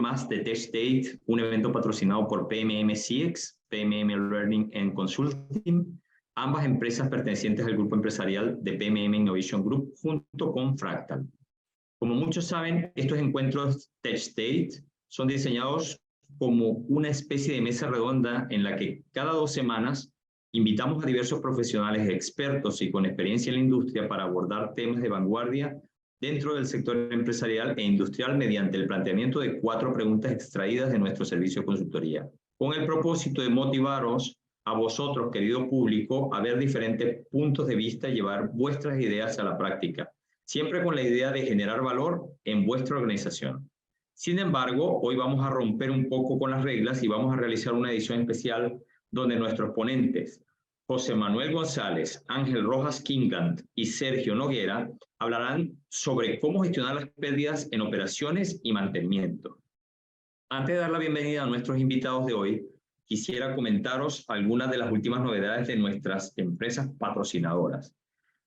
más de TechDate, un evento patrocinado por PMM CX, PMM Learning and Consulting, ambas empresas pertenecientes al grupo empresarial de PMM Innovation Group junto con Fractal. Como muchos saben, estos encuentros TechDate son diseñados como una especie de mesa redonda en la que cada 2 semanas invitamos a diversos profesionales expertos y con experiencia en la industria para abordar temas de vanguardia dentro del sector empresarial e industrial mediante el planteamiento de 4 preguntas extraídas de nuestro servicio de consultoría, con el propósito de motivaros a vosotros, querido público, a ver diferentes puntos de vista y llevar vuestras ideas a la práctica, siempre con la idea de generar valor en vuestra organización. Sin embargo, hoy vamos a romper un poco con las reglas y vamos a realizar una edición especial donde nuestros ponentes, José Manuel González, Ángel Rojas Kingant y Sergio Noguera, hablarán sobre cómo gestionar las pérdidas en operaciones y mantenimiento. Antes de dar la bienvenida a nuestros invitados de hoy, quisiera comentaros algunas de las últimas novedades de nuestras empresas patrocinadoras.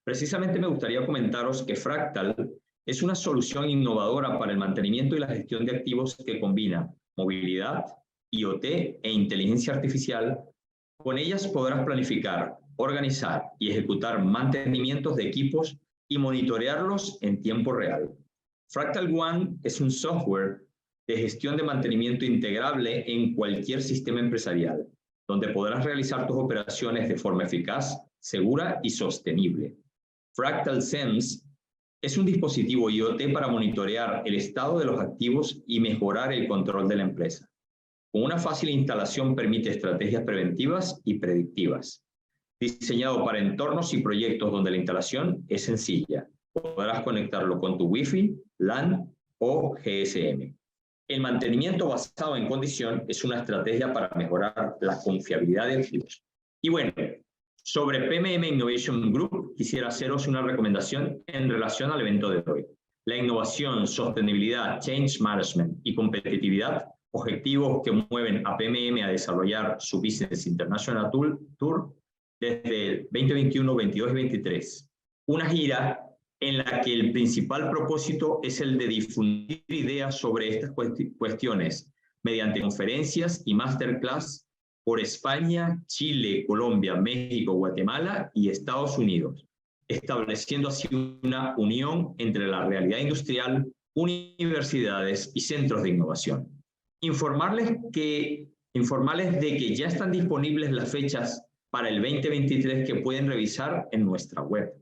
Precisamente me gustaría comentaros que Fractal es una solución innovadora para el mantenimiento y la gestión de activos que combina movilidad, IoT e inteligencia artificial. Con ellas podrás planificar, organizar y ejecutar mantenimientos de equipos y monitorearlos en tiempo real. Fractal One es un software de gestión de mantenimiento integrable en cualquier sistema empresarial, donde podrás realizar tus operaciones de forma eficaz, segura y sostenible. Fractal Sense es un dispositivo IoT para monitorear el estado de los activos y mejorar el control de la empresa. Con una fácil instalación permite estrategias preventivas y predictivas. Diseñado para entornos y proyectos donde la instalación es sencilla. Podrás conectarlo con tu Wi-Fi, LAN o GSM. El mantenimiento basado en condición es una estrategia para mejorar la confiabilidad de activos. Y bueno, sobre PMM Innovation Group, quisiera haceros una recomendación en relación al evento de hoy. La innovación, sostenibilidad, change management y competitividad, objetivos que mueven a PMM a desarrollar su Business International Tour desde el 2021, 22 y 23. Una gira en la que el principal propósito es el de difundir ideas sobre estas cuestiones mediante conferencias y masterclass por España, Chile, Colombia, México, Guatemala y Estados Unidos, estableciendo así una unión entre la realidad industrial, universidades y centros de innovación. Informarles de que ya están disponibles las fechas para el 2023 que pueden revisar en nuestra web.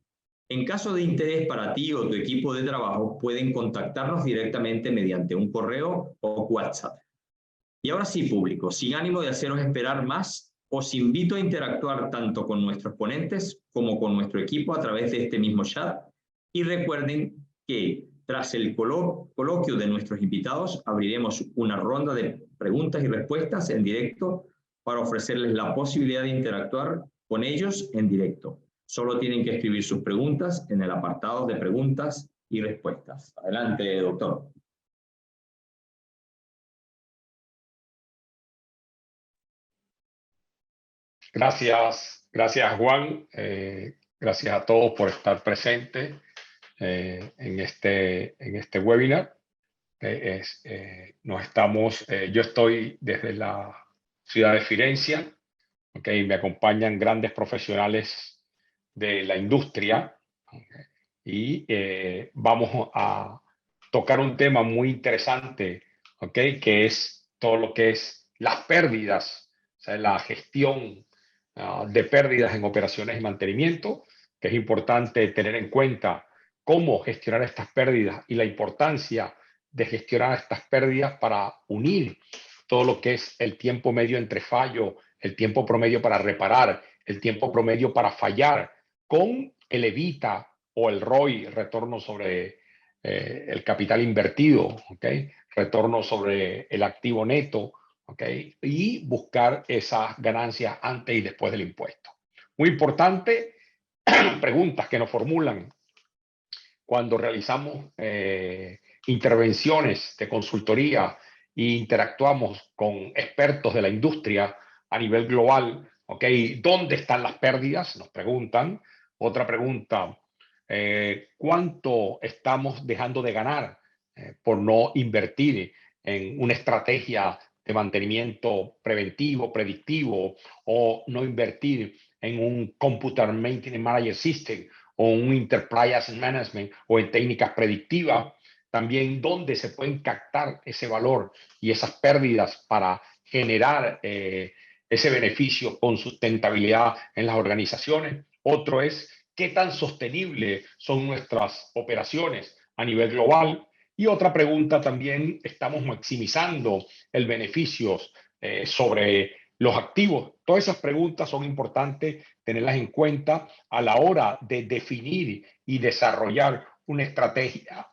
En caso de interés para ti o tu equipo de trabajo, pueden contactarnos directamente mediante un correo o WhatsApp. Y ahora sí, público, sin ánimo de haceros esperar más, os invito a interactuar tanto con nuestros ponentes como con nuestro equipo a través de este mismo chat. Y recuerden que tras el coloquio de nuestros invitados, abriremos una ronda de preguntas y respuestas en directo para ofrecerles la posibilidad de interactuar con ellos en directo. Solo tienen que escribir sus preguntas en el apartado de preguntas y respuestas. Adelante, doctor. Gracias Juan. Gracias a todos por estar presentes en este webinar. Yo estoy desde la ciudad de Firenze. Me acompañan grandes profesionales de la industria y vamos a tocar un tema muy interesante, que es todo lo que es las pérdidas, o sea, la gestión de pérdidas en operaciones y mantenimiento, que es importante tener en cuenta cómo gestionar estas pérdidas y la importancia de gestionar estas pérdidas para unir todo lo que es el tiempo medio entre fallo, el tiempo promedio para reparar, el tiempo promedio para fallar, con el evita o el ROI, retorno sobre el capital invertido, retorno sobre el activo neto, y buscar esas ganancias antes y después del impuesto. Muy importante, preguntas que nos formulan cuando realizamos intervenciones de consultoría e interactuamos con expertos de la industria a nivel global. ¿Dónde están las pérdidas? Nos preguntan. Otra pregunta, ¿cuánto estamos dejando de ganar por no invertir en una estrategia de mantenimiento preventivo, predictivo, o no invertir en un Computer Maintenance Manager System o un Enterprise Asset Management o en técnicas predictivas, también dónde se pueden captar ese valor y esas pérdidas para generar ese beneficio con sustentabilidad en las organizaciones. Otro es qué tan sostenibles son nuestras operaciones a nivel global. Y otra pregunta también, ¿estamos maximizando el beneficio sobre los activos? Todas esas preguntas son importantes tenerlas en cuenta a la hora de definir y desarrollar una estrategia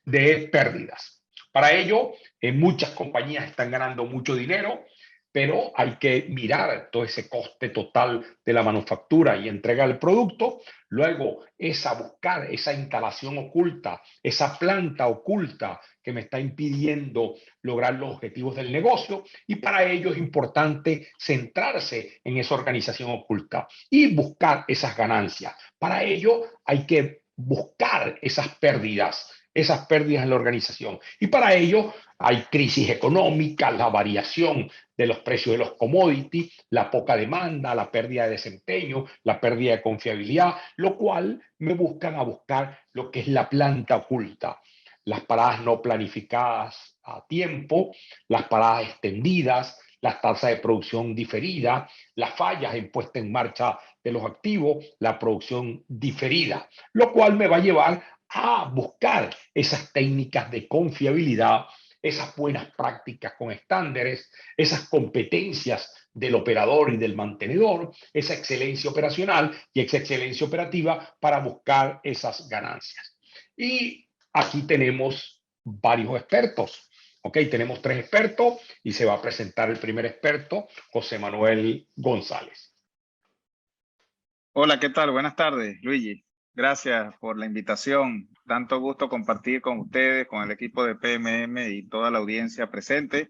de pérdidas. Para ello, muchas compañías están ganando mucho dinero, pero hay que mirar todo ese coste total de la manufactura y entrega del producto. Luego es a buscar esa instalación oculta, esa planta oculta que me está impidiendo lograr los objetivos del negocio, y para ello es importante centrarse en esa organización oculta y buscar esas ganancias. Para ello hay que buscar esas pérdidas en la organización, y para ello hay crisis económica, la variación de los precios de los commodities, la poca demanda, la pérdida de desempeño, la pérdida de confiabilidad, lo cual me buscan a buscar lo que es la planta oculta. Las paradas no planificadas a tiempo, las paradas extendidas, las tasas de producción diferida, las fallas en puesta en marcha de los activos, la producción diferida, lo cual me va a llevar a buscar esas técnicas de confiabilidad, esas buenas prácticas con estándares, esas competencias del operador y del mantenedor, esa excelencia operacional y esa excelencia operativa para buscar esas ganancias. Y aquí tenemos varios expertos. Ok, tenemos 3 expertos y se va a presentar el primer experto, José Manuel González. Hola, ¿qué tal? Buenas tardes, Luigi. Gracias por la invitación. Tanto gusto compartir con ustedes, con el equipo de PMM y toda la audiencia presente.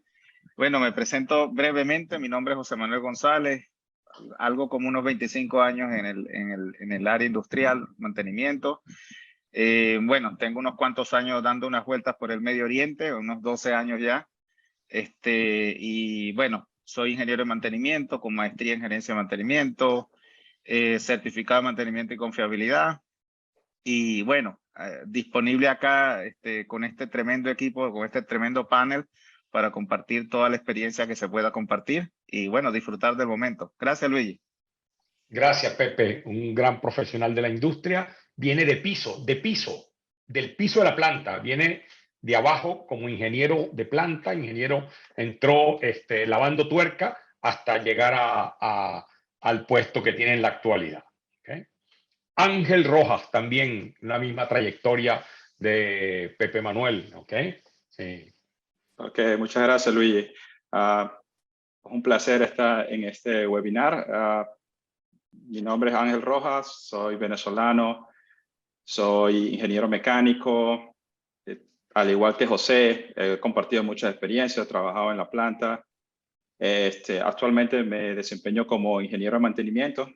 Bueno, me presento brevemente. Mi nombre es José Manuel González, algo como unos 25 años en el área industrial, mantenimiento. Bueno, tengo unos cuantos años dando unas vueltas por el Medio Oriente, unos 12 años ya. Y bueno, soy ingeniero de mantenimiento con maestría en gerencia de mantenimiento, certificado de mantenimiento y confiabilidad. Y bueno, disponible acá con este tremendo equipo, con este tremendo panel para compartir toda la experiencia que se pueda compartir y bueno, disfrutar del momento. Gracias, Luigi. Gracias, Pepe, un gran profesional de la industria. Viene del piso de la planta, viene de abajo como ingeniero de planta, entró lavando tuerca hasta llegar al puesto que tiene en la actualidad. ¿Okay? Ángel Rojas, también la misma trayectoria de Pepe Manuel. ¿Okay? Sí. Ok, muchas gracias, Luigi. Es un placer estar en este webinar. Mi nombre es Ángel Rojas, soy venezolano, soy ingeniero mecánico. Al igual que José, he compartido muchas experiencias, he trabajado en la planta. Actualmente me desempeño como ingeniero de mantenimiento.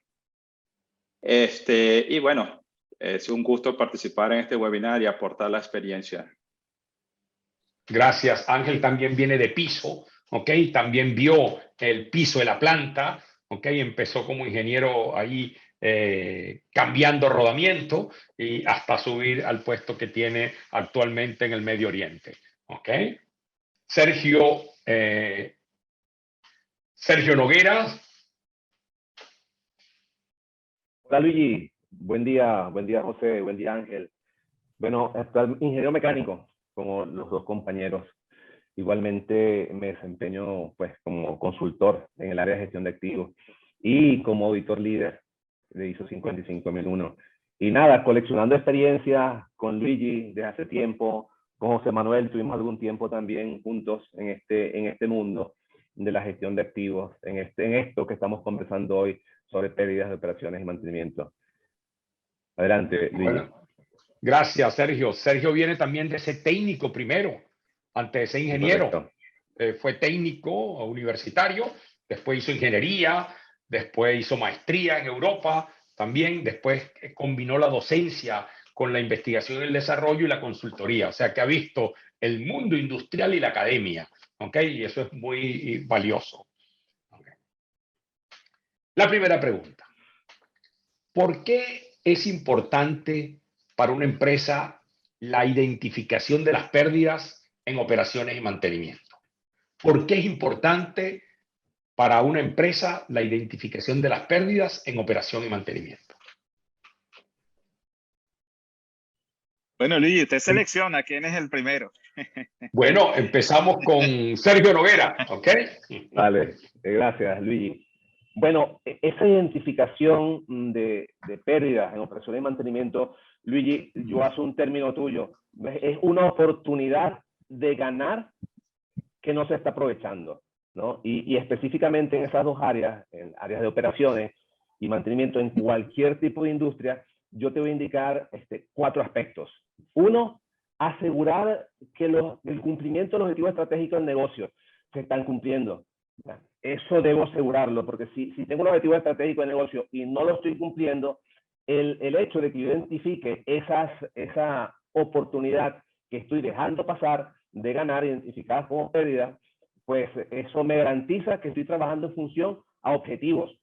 Y bueno, es un gusto participar en este webinar y aportar la experiencia. Gracias. Ángel también viene de piso, ¿ok? También vio el piso de la planta, ¿ok? Empezó como ingeniero ahí cambiando rodamiento y hasta subir al puesto que tiene actualmente en el Medio Oriente, ¿ok? Sergio Noguera. Hola Luigi, buen día José, buen día Ángel. Bueno, actual ingeniero mecánico, como los dos compañeros. Igualmente me desempeño pues como consultor en el área de gestión de activos y como auditor líder de ISO 55001. Y nada, coleccionando experiencias con Luigi desde hace tiempo, con José Manuel tuvimos algún tiempo también juntos en este mundo de la gestión de activos, en esto que estamos conversando hoy sobre pérdidas de operaciones y mantenimiento. Adelante, Luigi. Bueno, gracias, Sergio. Sergio viene también de ser técnico primero, antes de ser ingeniero. Fue técnico universitario, después hizo ingeniería, después hizo maestría en Europa también, después combinó la docencia con la investigación y el desarrollo y la consultoría. O sea que ha visto el mundo industrial y la academia, ¿ok? Y eso es muy valioso. ¿Okay? La primera pregunta. ¿Por qué es importante para una empresa la identificación de las pérdidas en operaciones y mantenimiento? ¿Por qué es importante para una empresa la identificación de las pérdidas en operación y mantenimiento? Bueno, Luigi, usted selecciona quién es el primero. Bueno, empezamos con Sergio Noguera, ¿ok? Vale, gracias, Luigi. Bueno, esa identificación de pérdidas en operaciones y mantenimiento, Luigi, yo hago un término tuyo, es una oportunidad de ganar que no se está aprovechando, ¿no? Y específicamente en esas dos áreas, en áreas de operaciones y mantenimiento en cualquier tipo de industria, yo te voy a indicar 4 aspectos. Uno, asegurar que el cumplimiento de los objetivos estratégicos del negocio se están cumpliendo. Eso debo asegurarlo, porque si tengo un objetivo estratégico de negocio y no lo estoy cumpliendo, el hecho de que yo identifique esa oportunidad que estoy dejando pasar de ganar, identificadas como pérdida, pues eso me garantiza que estoy trabajando en función a objetivos,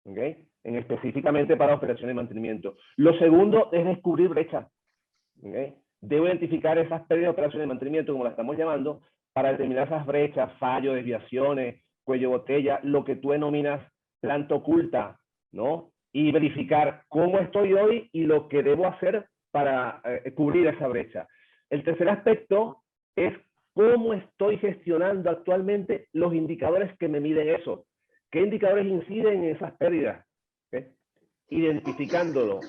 ¿okay? Específicamente para operaciones y mantenimiento. Lo segundo es descubrir brechas. ¿Okay? Debo identificar esas pérdidas de operaciones de mantenimiento, como las estamos llamando, para determinar esas brechas, fallos, desviaciones, cuello de botella, lo que tú denominas planta oculta, ¿no? Y verificar cómo estoy hoy y lo que debo hacer para cubrir esa brecha. El tercer aspecto es cómo estoy gestionando actualmente los indicadores que me miden eso. ¿Qué indicadores inciden en esas pérdidas? ¿Okay? Identificándolo.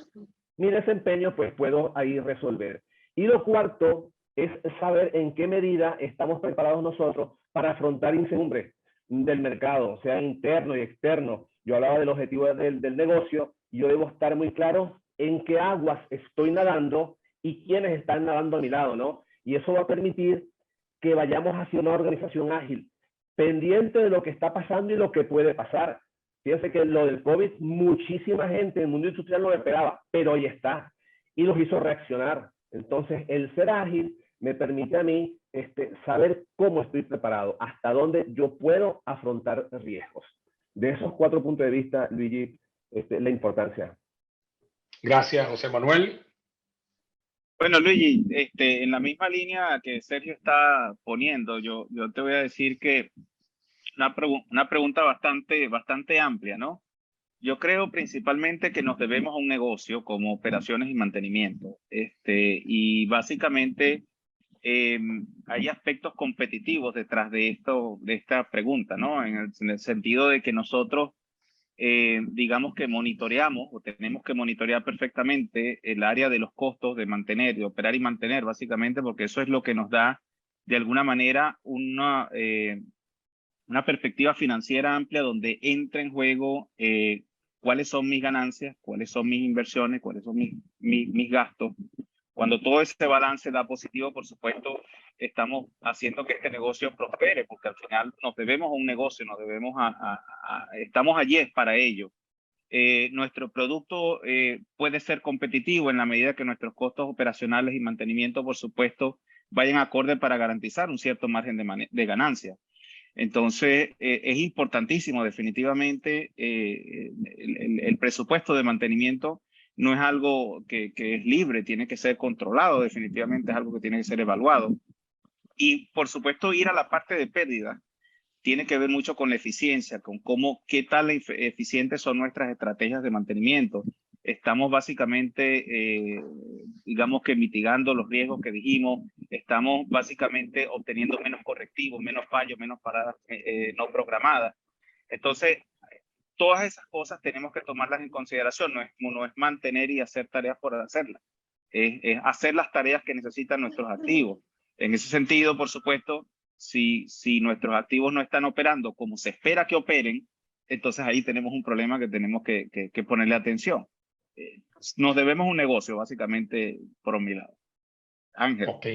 Mi desempeño, pues puedo ahí resolver. Y lo cuarto es saber en qué medida estamos preparados nosotros para afrontar incertidumbres del mercado, sea interno y externo. Yo hablaba del objetivo del negocio y yo debo estar muy claro en qué aguas estoy nadando y quiénes están nadando a mi lado, ¿no? Y eso va a permitir que vayamos hacia una organización ágil, pendiente de lo que está pasando y lo que puede pasar. Fíjense que lo del COVID, muchísima gente en el mundo industrial no lo esperaba, pero ahí está. Y los hizo reaccionar. Entonces, el ser ágil me permite a mí saber cómo estoy preparado, hasta dónde yo puedo afrontar riesgos. De esos 4 puntos de vista, Luigi, la importancia. Gracias, José Manuel. Bueno, Luigi, en la misma línea que Sergio está poniendo, yo te voy a decir que una pregunta bastante amplia, ¿no? Yo creo principalmente que nos debemos a un negocio como operaciones y mantenimiento. Y básicamente hay aspectos competitivos detrás de esta pregunta, ¿no? En el sentido de que nosotros, digamos que monitoreamos o tenemos que monitorear perfectamente el área de los costos de mantener, de operar y mantener, básicamente, porque eso es lo que nos da, de alguna manera, una perspectiva financiera amplia donde entra en juego cuáles son mis ganancias, cuáles son mis inversiones, cuáles son mis gastos. Cuando todo ese balance da positivo, por supuesto, estamos haciendo que este negocio prospere, porque al final nos debemos a un negocio, nos debemos estamos allí para ello. Nuestro producto puede ser competitivo en la medida que nuestros costos operacionales y mantenimiento, por supuesto, vayan acorde para garantizar un cierto margen de ganancia. Entonces, es importantísimo definitivamente el presupuesto de mantenimiento no es algo que es libre, tiene que ser controlado, definitivamente es algo que tiene que ser evaluado. Y, por supuesto, ir a la parte de pérdida tiene que ver mucho con la eficiencia, con qué tal eficientes son nuestras estrategias de mantenimiento. Estamos básicamente, digamos que mitigando los riesgos que dijimos, estamos básicamente obteniendo menos correctivos, menos fallos, menos paradas no programadas. Entonces, todas esas cosas tenemos que tomarlas en consideración, no es mantener y hacer tareas por hacerlas, es hacer las tareas que necesitan nuestros activos. En ese sentido, por supuesto, si nuestros activos no están operando como se espera que operen, entonces ahí tenemos un problema que tenemos que ponerle atención. Nos debemos un negocio, básicamente, por mi lado. Ángel. Ok.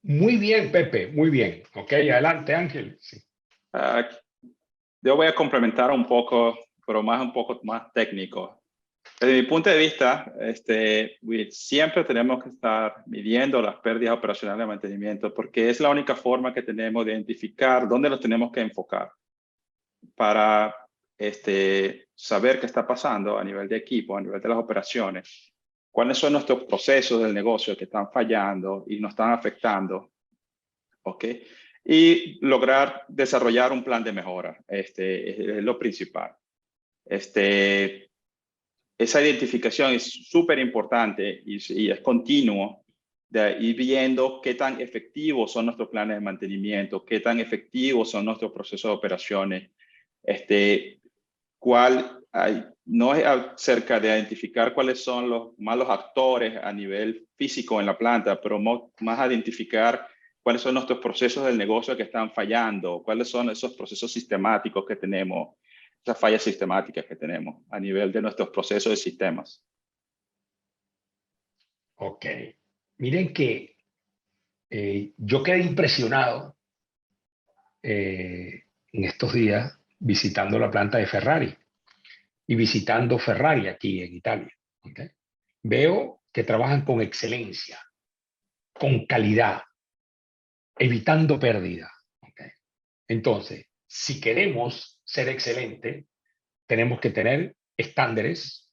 Muy bien, Pepe, muy bien. Ok, adelante, Ángel. Sí. Yo voy a complementar un poco, pero un poco más técnico. Desde mi punto de vista, siempre tenemos que estar midiendo las pérdidas operacionales de mantenimiento porque es la única forma que tenemos de identificar dónde nos tenemos que enfocar para saber qué está pasando a nivel de equipo, a nivel de las operaciones, cuáles son nuestros procesos del negocio que están fallando y nos están afectando, ¿ok? Y lograr desarrollar un plan de mejora, es lo principal. Esa identificación es súper importante y es continuo de ir viendo qué tan efectivos son nuestros planes de mantenimiento, qué tan efectivos son nuestros procesos de operaciones, no es acerca de identificar cuáles son los malos actores a nivel físico en la planta, pero más identificar cuáles son nuestros procesos del negocio que están fallando, cuáles son esos procesos sistemáticos que tenemos, esas fallas sistemáticas que tenemos a nivel de nuestros procesos y sistemas. Ok. Miren que yo quedé impresionado en estos días visitando la planta de Ferrari y visitando Ferrari aquí en Italia. ¿Okay? Veo que trabajan con excelencia, con calidad, evitando pérdida. ¿Okay? Entonces, si queremos ser excelentes, tenemos que tener estándares,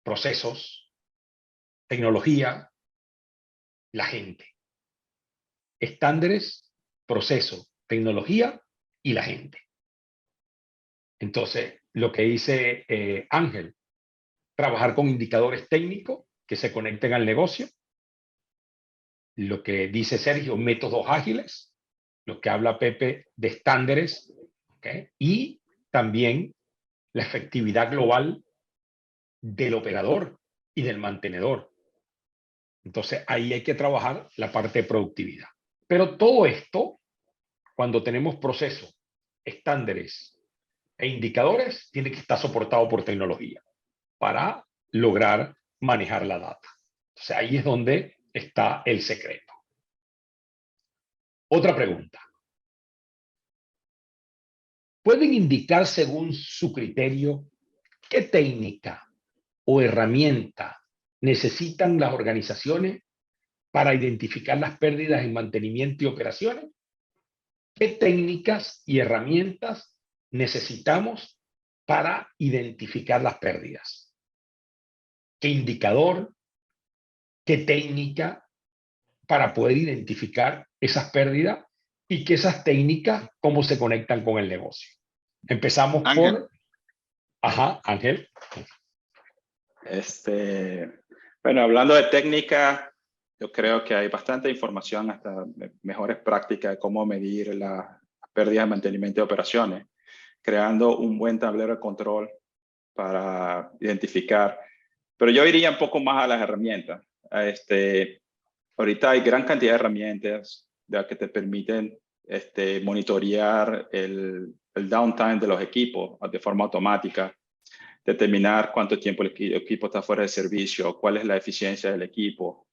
procesos, tecnología, la gente. Estándares, proceso, tecnología y la gente. Entonces, lo que dice Ángel, trabajar con indicadores técnicos que se conecten al negocio. Lo que dice Sergio, métodos ágiles. Lo que habla Pepe de estándares. ¿Okay? Y también la efectividad global del operador y del mantenedor. Entonces, ahí hay que trabajar la parte de productividad. Pero todo esto, cuando tenemos procesos, estándares e indicadores, tiene que estar soportado por tecnología para lograr manejar la data. Entonces, ahí es donde está el secreto. Otra pregunta. ¿Pueden indicar según su criterio qué técnica o herramienta necesitan las organizaciones para identificar las pérdidas en mantenimiento y operaciones? ¿Qué técnicas y herramientas necesitamos para identificar las pérdidas? ¿Qué indicador? ¿Qué técnica para poder identificar esas pérdidas y que esas técnicas, cómo se conectan con el negocio? Empezamos Ángel. por... Ajá, Ángel. Bueno, hablando de técnica, yo creo que hay bastante información, hasta mejores prácticas de cómo medir las pérdidas de mantenimiento de operaciones, creando un buen tablero de control para identificar. Pero yo iría un poco más a las herramientas. Ahorita hay gran cantidad de herramientas que te permiten monitorear el downtime de los equipos de forma automática, determinar cuánto tiempo el equipo está fuera de servicio, cuál es la eficiencia del equipo.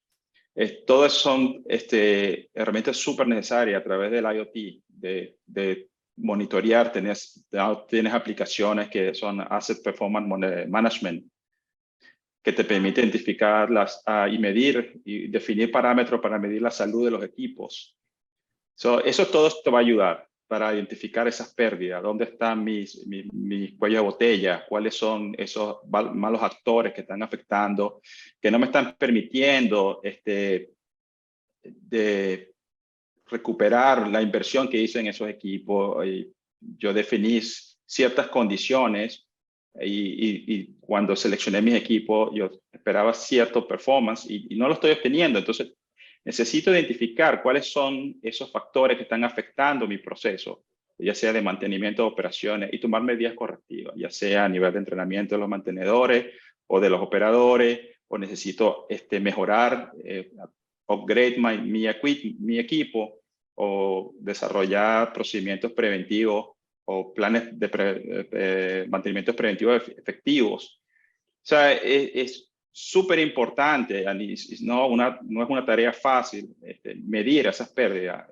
Todas son herramientas súper necesarias a través del IoT, de monitorear. Tienes aplicaciones que son Asset Performance Management, que te permite identificarlas y medir y definir parámetros para medir la salud de los equipos. Eso todo te va a ayudar para identificar esas pérdidas, dónde están mis cuellos de botella, cuáles son esos malos actores que están afectando, que no me están permitiendo de recuperar la inversión que hice en esos equipos. Y yo definí ciertas condiciones y cuando seleccioné mis equipos, yo esperaba cierto performance y no lo estoy obteniendo. Entonces, necesito identificar cuáles son esos factores que están afectando mi proceso, ya sea de mantenimiento de operaciones, y tomar medidas correctivas, ya sea a nivel de entrenamiento de los mantenedores o de los operadores, o necesito mejorar, upgrade mi equipo, o desarrollar procedimientos preventivos o planes de mantenimientos preventivos efectivos. O sea, es súper importante, no es una tarea fácil medir esas pérdidas,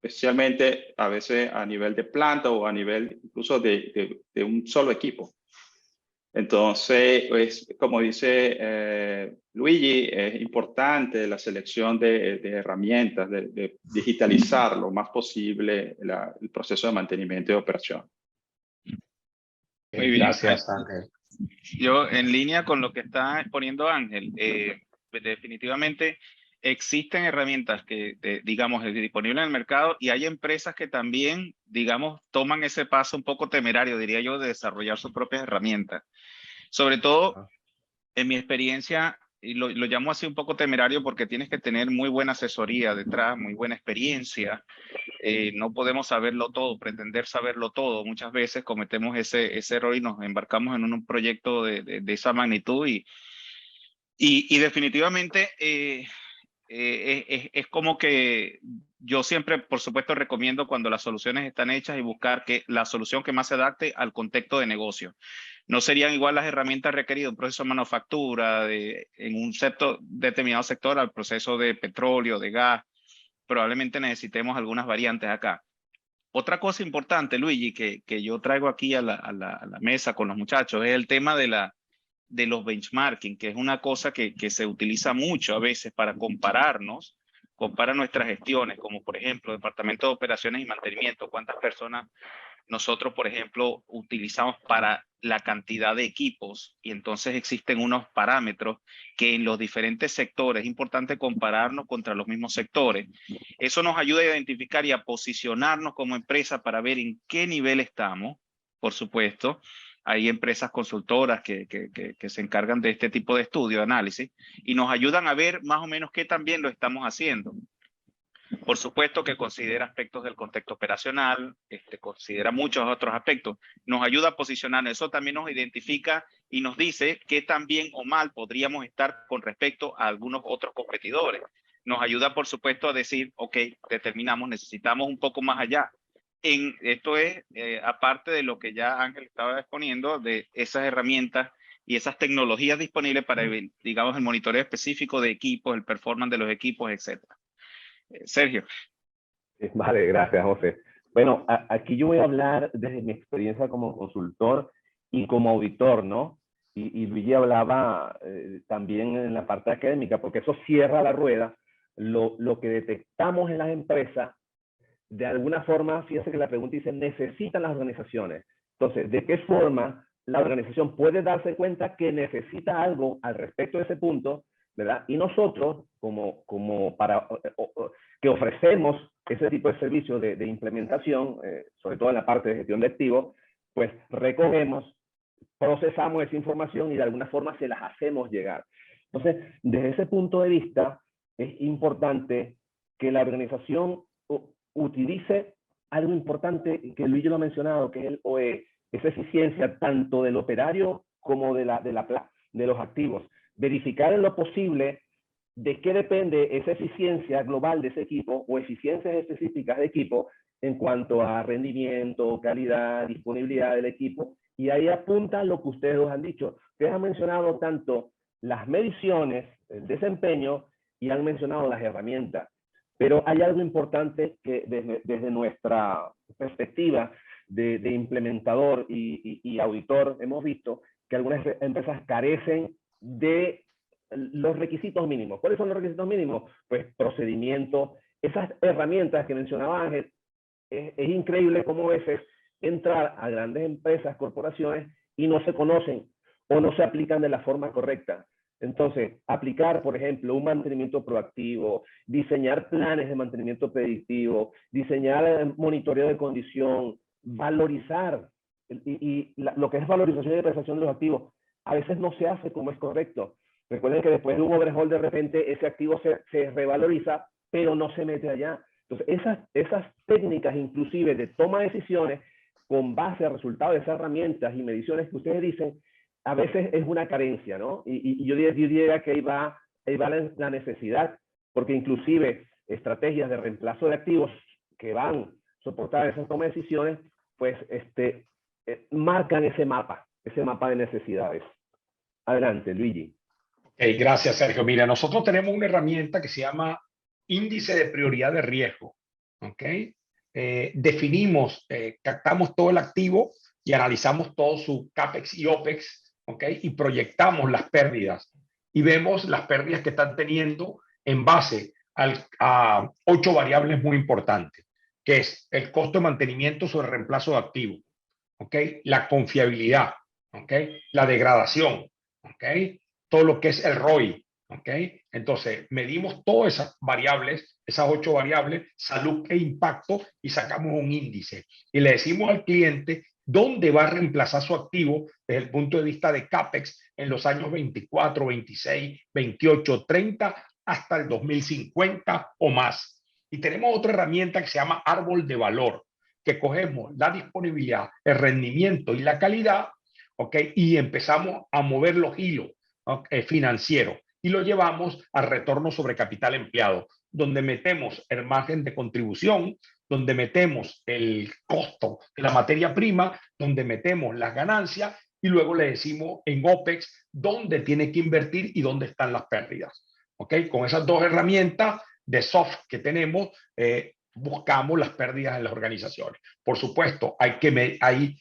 especialmente a veces a nivel de planta o a nivel incluso de un solo equipo. Entonces, pues, como dice Luigi, es importante la selección de herramientas, de digitalizar lo más posible el proceso de mantenimiento y operación. Muy bien. Gracias, Ángel. Yo, en línea con lo que está exponiendo Ángel, definitivamente existen herramientas que, digamos, disponibles en el mercado, y hay empresas que también, digamos, toman ese paso un poco temerario, diría yo, de desarrollar sus propias herramientas. Sobre todo, en mi experiencia, y lo llamo así un poco temerario porque tienes que tener muy buena asesoría detrás, muy buena experiencia. No podemos saberlo todo, pretender saberlo todo. Muchas veces cometemos ese error y nos embarcamos en un proyecto de esa magnitud, y definitivamente es como que yo siempre, por supuesto, recomiendo cuando las soluciones están hechas y buscar la solución que más se adapte al contexto de negocio. No serían igual las herramientas requeridas en un proceso de manufactura, en un determinado sector, al proceso de petróleo, de gas. Probablemente necesitemos algunas variantes acá. Otra cosa importante, Luigi, que yo traigo aquí a la mesa con los muchachos, es el tema de los benchmarking, que es una cosa que se utiliza mucho a veces para compararnos, comparar nuestras gestiones, como por ejemplo, Departamento de Operaciones y Mantenimiento, cuántas personas nosotros, por ejemplo, utilizamos para la cantidad de equipos, y entonces existen unos parámetros que en los diferentes sectores es importante compararnos contra los mismos sectores. Eso nos ayuda a identificar y a posicionarnos como empresa para ver en qué nivel estamos. Por supuesto, hay empresas consultoras que se encargan de este tipo de estudio, de análisis, y nos ayudan a ver más o menos qué también lo estamos haciendo. Por supuesto que considera aspectos del contexto operacional, considera muchos otros aspectos. Nos ayuda a posicionar. Eso también nos identifica y nos dice qué tan bien o mal podríamos estar con respecto a algunos otros competidores. Nos ayuda, por supuesto, a decir, ok, determinamos, necesitamos un poco más allá. Esto es, aparte de lo que ya Ángel estaba exponiendo, de esas herramientas y esas tecnologías disponibles para, digamos, el monitoreo específico de equipos, el performance de los equipos, etcétera. Sergio. Vale, gracias, José. Bueno, aquí yo voy a hablar desde mi experiencia como consultor y como auditor, ¿no? Y Luigi hablaba también en la parte académica, porque eso cierra la rueda. Lo que detectamos en las empresas, de alguna forma, fíjese que la pregunta dice, necesitan las organizaciones. Entonces, ¿de qué forma la organización puede darse cuenta que necesita algo al respecto de ese punto, ¿verdad? Y nosotros, que ofrecemos ese tipo de servicios de implementación, sobre todo en la parte de gestión de activos, pues recogemos, procesamos esa información y de alguna forma se las hacemos llegar. Entonces, desde ese punto de vista, es importante que la organización utilice algo importante que Luigi lo ha mencionado, que es el OE, esa eficiencia tanto del operario como de los activos. Verificar en lo posible de qué depende esa eficiencia global de ese equipo o eficiencias específicas de equipo en cuanto a rendimiento, calidad, disponibilidad del equipo. Y ahí apunta lo que ustedes dos han dicho. Ustedes han mencionado tanto las mediciones, el desempeño, y han mencionado las herramientas. Pero hay algo importante que desde nuestra perspectiva de implementador y auditor hemos visto que algunas empresas carecen de los requisitos mínimos. ¿Cuáles son los requisitos mínimos? Pues procedimiento, esas herramientas que mencionaba Ángel. Es increíble cómo a veces entrar a grandes empresas, corporaciones, y no se conocen o no se aplican de la forma correcta. Entonces, aplicar, por ejemplo, un mantenimiento proactivo, diseñar planes de mantenimiento predictivo, diseñar monitoreo de condición, valorizar, lo que es valorización y depreciación de los activos, a veces no se hace como es correcto. Recuerden que después de un overhaul, de repente, ese activo se revaloriza, pero no se mete allá. Entonces, esas técnicas, inclusive de toma de decisiones, con base a resultados de esas herramientas y mediciones que ustedes dicen, a veces es una carencia, ¿no? Y yo diría que ahí va la necesidad, porque inclusive estrategias de reemplazo de activos que van a soportar esas tomas de decisiones, pues marcan ese mapa de necesidades. Adelante, Luigi. Okay, gracias, Sergio. Mira, nosotros tenemos una herramienta que se llama Índice de Prioridad de Riesgo. ¿Okay? Definimos, captamos todo el activo y analizamos todo su CAPEX y OPEX ¿ok? Y proyectamos las pérdidas y vemos las pérdidas que están teniendo en base a 8 variables muy importantes, que es el costo de mantenimiento sobre reemplazo de activo, ¿ok? La confiabilidad, ¿ok? La degradación, ¿ok? Todo lo que es el ROI, ¿ok? Entonces, medimos todas esas variables, esas 8 variables, salud e impacto, y sacamos un índice. Y le decimos al cliente dónde va a reemplazar su activo desde el punto de vista de CAPEX en los años 24, 26, 28, 30, hasta el 2050 o más. Y tenemos otra herramienta que se llama árbol de valor, que cogemos la disponibilidad, el rendimiento y la calidad, ¿ok? Y empezamos a mover los hilos, ¿okay?, financieros, y lo llevamos al retorno sobre capital empleado, donde metemos el margen de contribución, donde metemos el costo de la materia prima, donde metemos las ganancias, y luego le decimos en OPEX dónde tiene que invertir y dónde están las pérdidas. ¿Ok? Con esas dos herramientas de soft que tenemos, buscamos las pérdidas en las organizaciones. Por supuesto, hay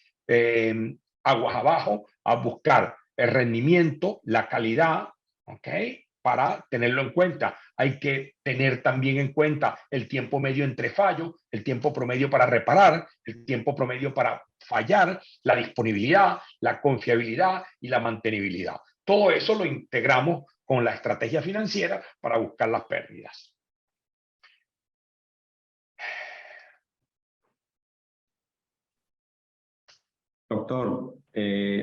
aguas abajo a buscar el rendimiento, la calidad, ¿ok? Para tenerlo en cuenta. Hay que tener también en cuenta el tiempo medio entre fallos, el tiempo promedio para reparar, el tiempo promedio para fallar, la disponibilidad, la confiabilidad y la mantenibilidad. Todo eso lo integramos con la estrategia financiera para buscar las pérdidas. Doctor,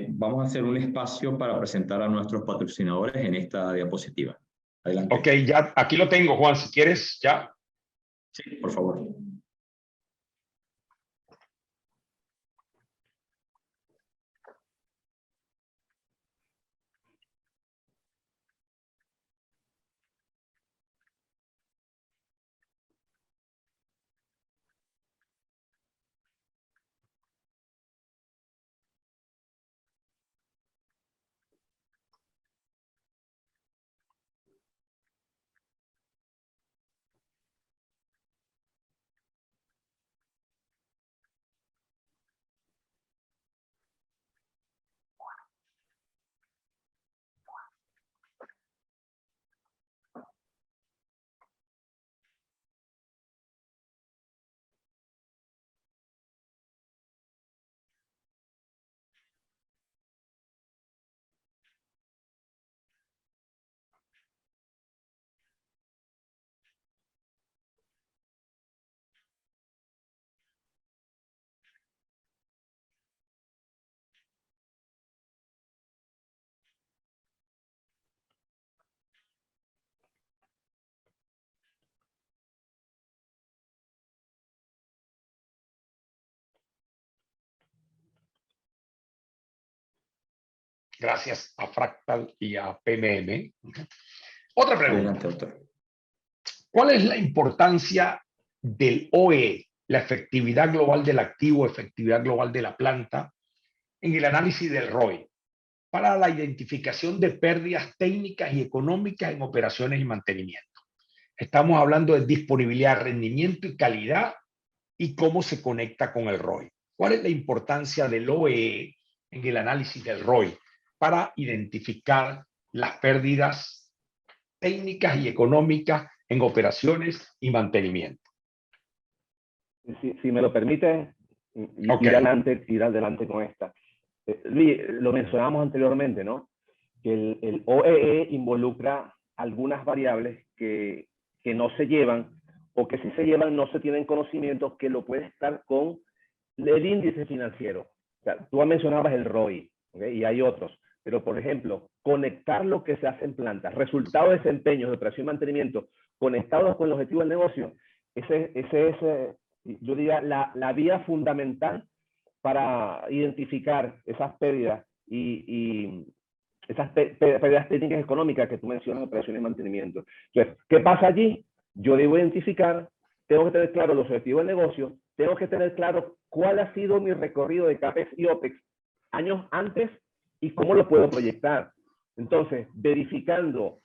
vamos a hacer un espacio para presentar a nuestros patrocinadores en esta diapositiva. Adelante. Ok, ya aquí lo tengo, Juan, si quieres, ya. Sí, por favor. Gracias a Fractal y a PMM. Otra pregunta. Adelante, doctor. ¿Cuál es la importancia del OE, la efectividad global del activo, efectividad global de la planta, en el análisis del ROI, para la identificación de pérdidas técnicas y económicas en operaciones y mantenimiento? Estamos hablando de disponibilidad, rendimiento y calidad, y cómo se conecta con el ROI. ¿Cuál es la importancia del OE en el análisis del ROI para identificar las pérdidas técnicas y económicas en operaciones y mantenimiento? Si me lo permite, ir adelante con esta. Luis, lo mencionamos anteriormente, ¿no? Que el OEE involucra algunas variables que no se llevan, o que si se llevan no se tienen conocimiento, que lo puede estar con el índice financiero. O sea, tú mencionabas el ROI, ¿okay? Y hay otros. Pero, por ejemplo, conectar lo que se hace en plantas, resultados de desempeño de operación y mantenimiento, conectados con el objetivo del negocio, ese es, yo diría, la vía fundamental para identificar esas pérdidas y esas pérdidas técnicas y económicas que tú mencionas, operaciones y mantenimiento. Entonces, ¿qué pasa allí? Yo debo identificar, tengo que tener claro los objetivos del negocio, tengo que tener claro cuál ha sido mi recorrido de CAPEX y OPEX años antes y cómo lo puedo proyectar. Entonces, verificando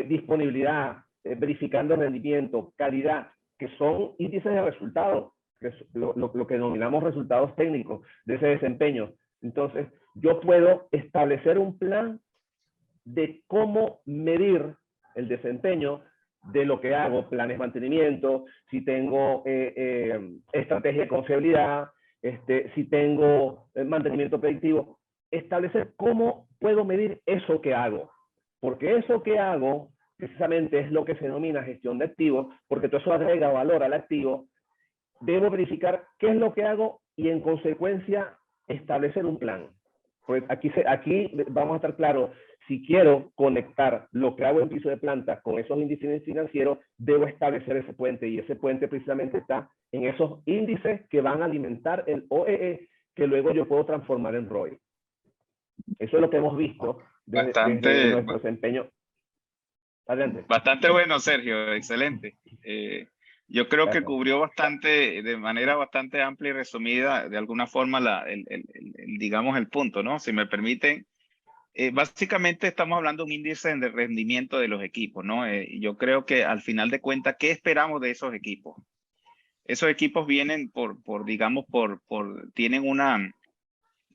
disponibilidad, verificando rendimiento, calidad, que son índices de resultados, que es lo que denominamos resultados técnicos de ese desempeño. Entonces, yo puedo establecer un plan de cómo medir el desempeño de lo que hago, planes de mantenimiento, si tengo estrategia de confiabilidad, si tengo mantenimiento predictivo, establecer cómo puedo medir eso que hago. Porque eso que hago precisamente es lo que se denomina gestión de activos, porque todo eso agrega valor al activo. Debo verificar qué es lo que hago y en consecuencia establecer un plan. Pues aquí vamos a estar claros, si quiero conectar lo que hago en piso de planta con esos índices financieros, debo establecer ese puente, y ese puente precisamente está en esos índices que van a alimentar el OEE, que luego yo puedo transformar en ROI. Eso es lo que hemos visto desde nuestro desempeño. Adelante. Bastante bueno, Sergio, excelente. Yo creo que cubrió bastante, de manera bastante amplia y resumida, de alguna forma, digamos, el punto, ¿no? Si me permiten, básicamente estamos hablando de un índice de rendimiento de los equipos, ¿no? Yo creo que al final de cuentas, ¿qué esperamos de esos equipos? Esos equipos vienen tienen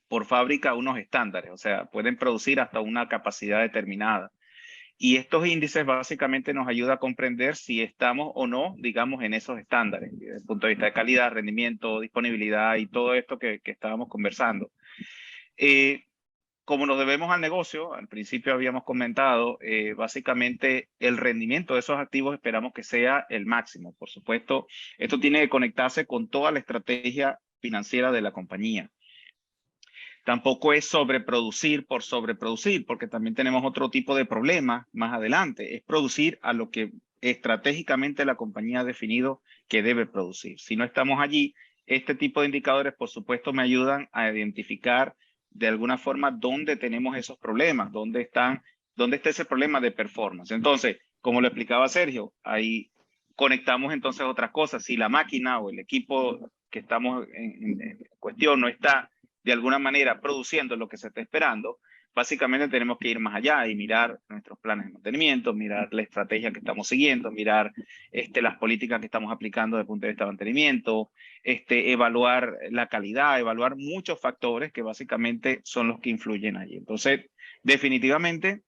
por fábrica unos estándares, o sea, pueden producir hasta una capacidad determinada. Y estos índices básicamente nos ayudan a comprender si estamos o no, digamos, en esos estándares, desde el punto de vista de calidad, rendimiento, disponibilidad y todo esto que estábamos conversando. Como nos debemos al negocio, al principio habíamos comentado, básicamente el rendimiento de esos activos esperamos que sea el máximo. Por supuesto, esto tiene que conectarse con toda la estrategia financiera de la compañía. Tampoco es sobreproducir por sobreproducir, porque también tenemos otro tipo de problema más adelante. Es producir a lo que estratégicamente la compañía ha definido que debe producir. Si no estamos allí, este tipo de indicadores, por supuesto, me ayudan a identificar de alguna forma dónde tenemos esos problemas, dónde está ese problema de performance. Entonces, como lo explicaba Sergio, ahí conectamos entonces otras cosas. Si la máquina o el equipo que estamos en cuestión no está de alguna manera produciendo lo que se está esperando, básicamente tenemos que ir más allá y mirar nuestros planes de mantenimiento, mirar la estrategia que estamos siguiendo, mirar las políticas que estamos aplicando desde el punto de vista de mantenimiento, evaluar la calidad, evaluar muchos factores que básicamente son los que influyen allí. Entonces, definitivamente,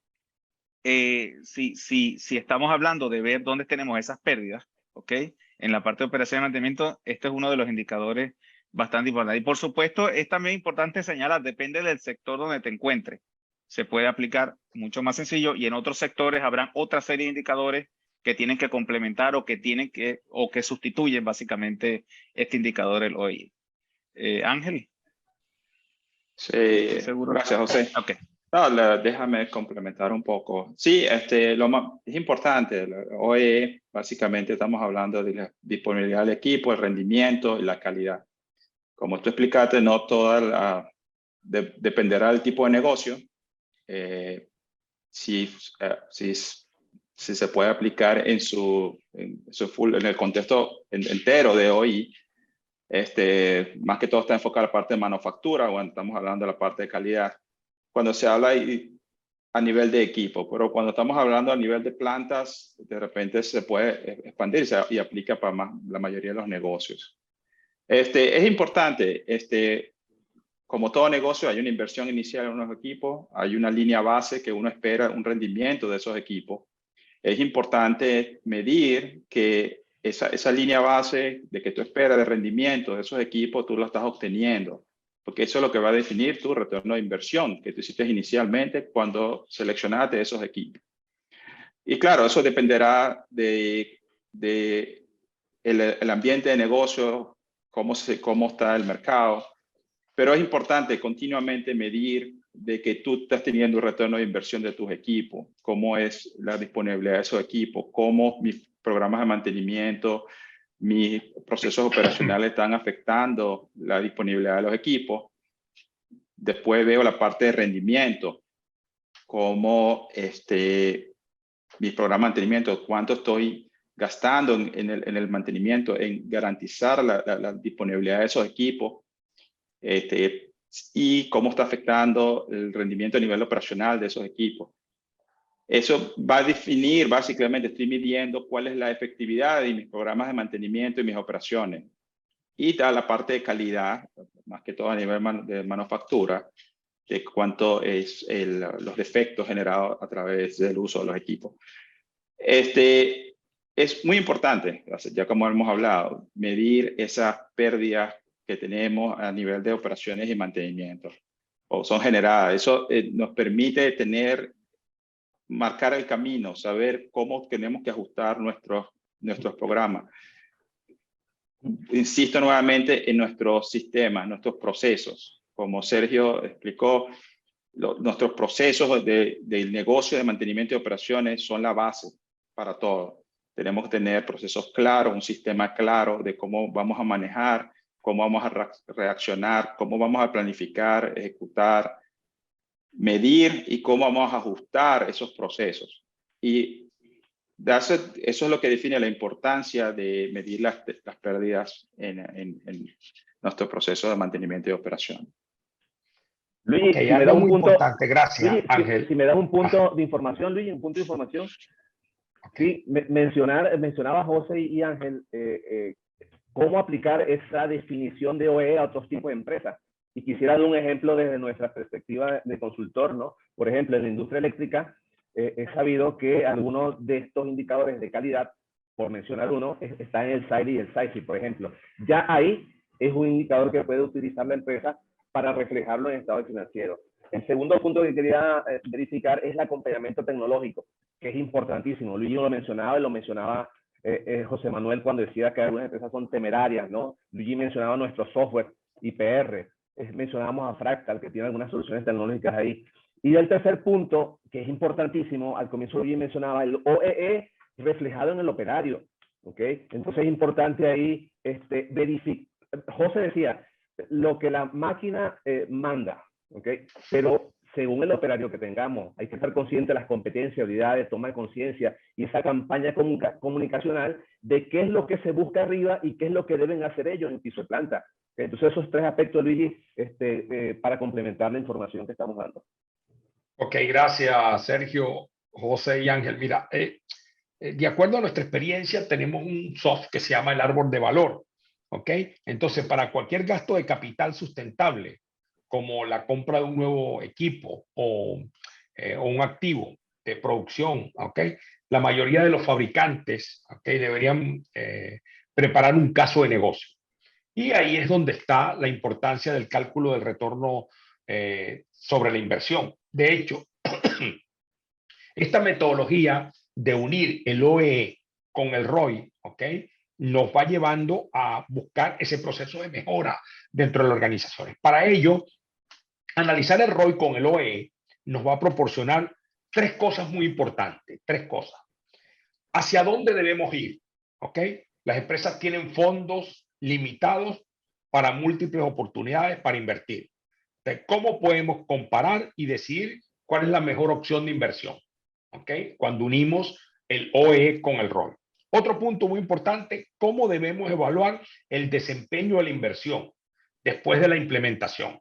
si estamos hablando de ver dónde tenemos esas pérdidas, ¿ok? En la parte de operación y mantenimiento, este es uno de los indicadores bastante importante. Y por supuesto, es también importante señalar, depende del sector donde te encuentres. Se puede aplicar mucho más sencillo y en otros sectores habrá otra serie de indicadores que tienen que complementar o que sustituyen básicamente este indicador, el OI. Ángel. Sí, gracias, José. Okay. No, déjame complementar un poco. Sí, es importante. Hoy básicamente estamos hablando de la disponibilidad del equipo, el rendimiento y la calidad. Como tú explicaste, no toda dependerá del tipo de negocio. Si se puede aplicar en el contexto entero de hoy, más que todo está enfocado en la parte de manufactura, o estamos hablando de la parte de calidad. Cuando se habla a nivel de equipo, pero cuando estamos hablando a nivel de plantas, de repente se puede expandir y aplica para la mayoría de los negocios. Es importante, como todo negocio, hay una inversión inicial en unos equipos, hay una línea base que uno espera un rendimiento de esos equipos. Es importante medir que esa línea base de que tú esperas de rendimiento de esos equipos, tú lo estás obteniendo, porque eso es lo que va a definir tu retorno de inversión que tú hiciste inicialmente cuando seleccionaste esos equipos. Y claro, eso dependerá de el ambiente de negocio, cómo está el mercado, pero es importante continuamente medir de que tú estás teniendo un retorno de inversión de tus equipos, cómo es la disponibilidad de esos equipos, cómo mis programas de mantenimiento, mis procesos operacionales están afectando la disponibilidad de los equipos. Después veo la parte de rendimiento, cómo mis programas de mantenimiento, cuánto estoy gastando en el mantenimiento, en garantizar la disponibilidad de esos equipos, y cómo está afectando el rendimiento a nivel operacional de esos equipos. Eso va a definir, básicamente, estoy midiendo cuál es la efectividad de mis programas de mantenimiento y mis operaciones. Y está la parte de calidad, más más que todo a nivel de manufactura, de cuánto es los defectos generados a través del uso de los equipos. Es muy importante, ya como hemos hablado, medir esas pérdidas que tenemos a nivel de operaciones y mantenimiento, o son generadas. Eso nos permite marcar el camino, saber cómo tenemos que ajustar nuestros programas. Insisto nuevamente en nuestros sistemas, nuestros procesos. Como Sergio explicó, nuestros procesos del negocio de mantenimiento y operaciones son la base para todo. Tenemos que tener procesos claros, un sistema claro de cómo vamos a manejar, cómo vamos a reaccionar, cómo vamos a planificar, ejecutar, medir y cómo vamos a ajustar esos procesos. Y eso es lo que define la importancia de medir las pérdidas en nuestro proceso de mantenimiento y operación. Luigi, Okay, si me das un muy punto, importante, gracias, Luigi, Ángel. si me das un punto de información, Luigi, un punto de información. Okay. Sí, mencionaba José y Ángel cómo aplicar esa definición de OE a otros tipos de empresas. Y quisiera dar un ejemplo desde nuestra perspectiva de consultor, ¿no? Por ejemplo, en la industria eléctrica, he sabido que algunos de estos indicadores de calidad, por mencionar uno, están en el SAIDI y el SAIFI, por ejemplo. Ya ahí es un indicador que puede utilizar la empresa para reflejarlo en estados financieros. El segundo punto que quería verificar es el acompañamiento tecnológico, que es importantísimo. Luigi lo mencionaba y lo mencionaba José Manuel cuando decía que algunas empresas son temerarias, ¿no? Luigi mencionaba nuestro software IPR, mencionábamos a Fractal, que tiene algunas soluciones tecnológicas ahí. Y el tercer punto, que es importantísimo, al comienzo Luigi mencionaba el OEE reflejado en el operario, ¿ok? Entonces es importante ahí verificar. José decía, lo que la máquina manda, ¿ok? Pero según el operario que tengamos, hay que estar consciente de las competencias, habilidades, toma de conciencia y esa campaña comunicacional de qué es lo que se busca arriba y qué es lo que deben hacer ellos en piso de planta. Entonces esos tres aspectos, Luigi, para complementar la información que estamos dando. Ok, gracias, Sergio, José y Ángel. Mira, de acuerdo a nuestra experiencia, tenemos un soft que se llama el árbol de valor. ¿Ok? Entonces, para cualquier gasto de capital sustentable, como la compra de un nuevo equipo o un activo de producción, ¿ok? La mayoría de los fabricantes, ¿ok? Deberían preparar un caso de negocio. Y ahí es donde está la importancia del cálculo del retorno sobre la inversión. De hecho, esta metodología de unir el OE con el ROI, ¿ok? Nos va llevando a buscar ese proceso de mejora dentro de las organizaciones. Para ello, analizar el ROI con el OE nos va a proporcionar tres cosas muy importantes, tres cosas. ¿Hacia dónde debemos ir? ¿Ok? Las empresas tienen fondos limitados para múltiples oportunidades para invertir. Entonces, ¿cómo podemos comparar y decidir cuál es la mejor opción de inversión? ¿Ok? Cuando unimos el OE con el ROI. Otro punto muy importante, ¿cómo debemos evaluar el desempeño de la inversión después de la implementación?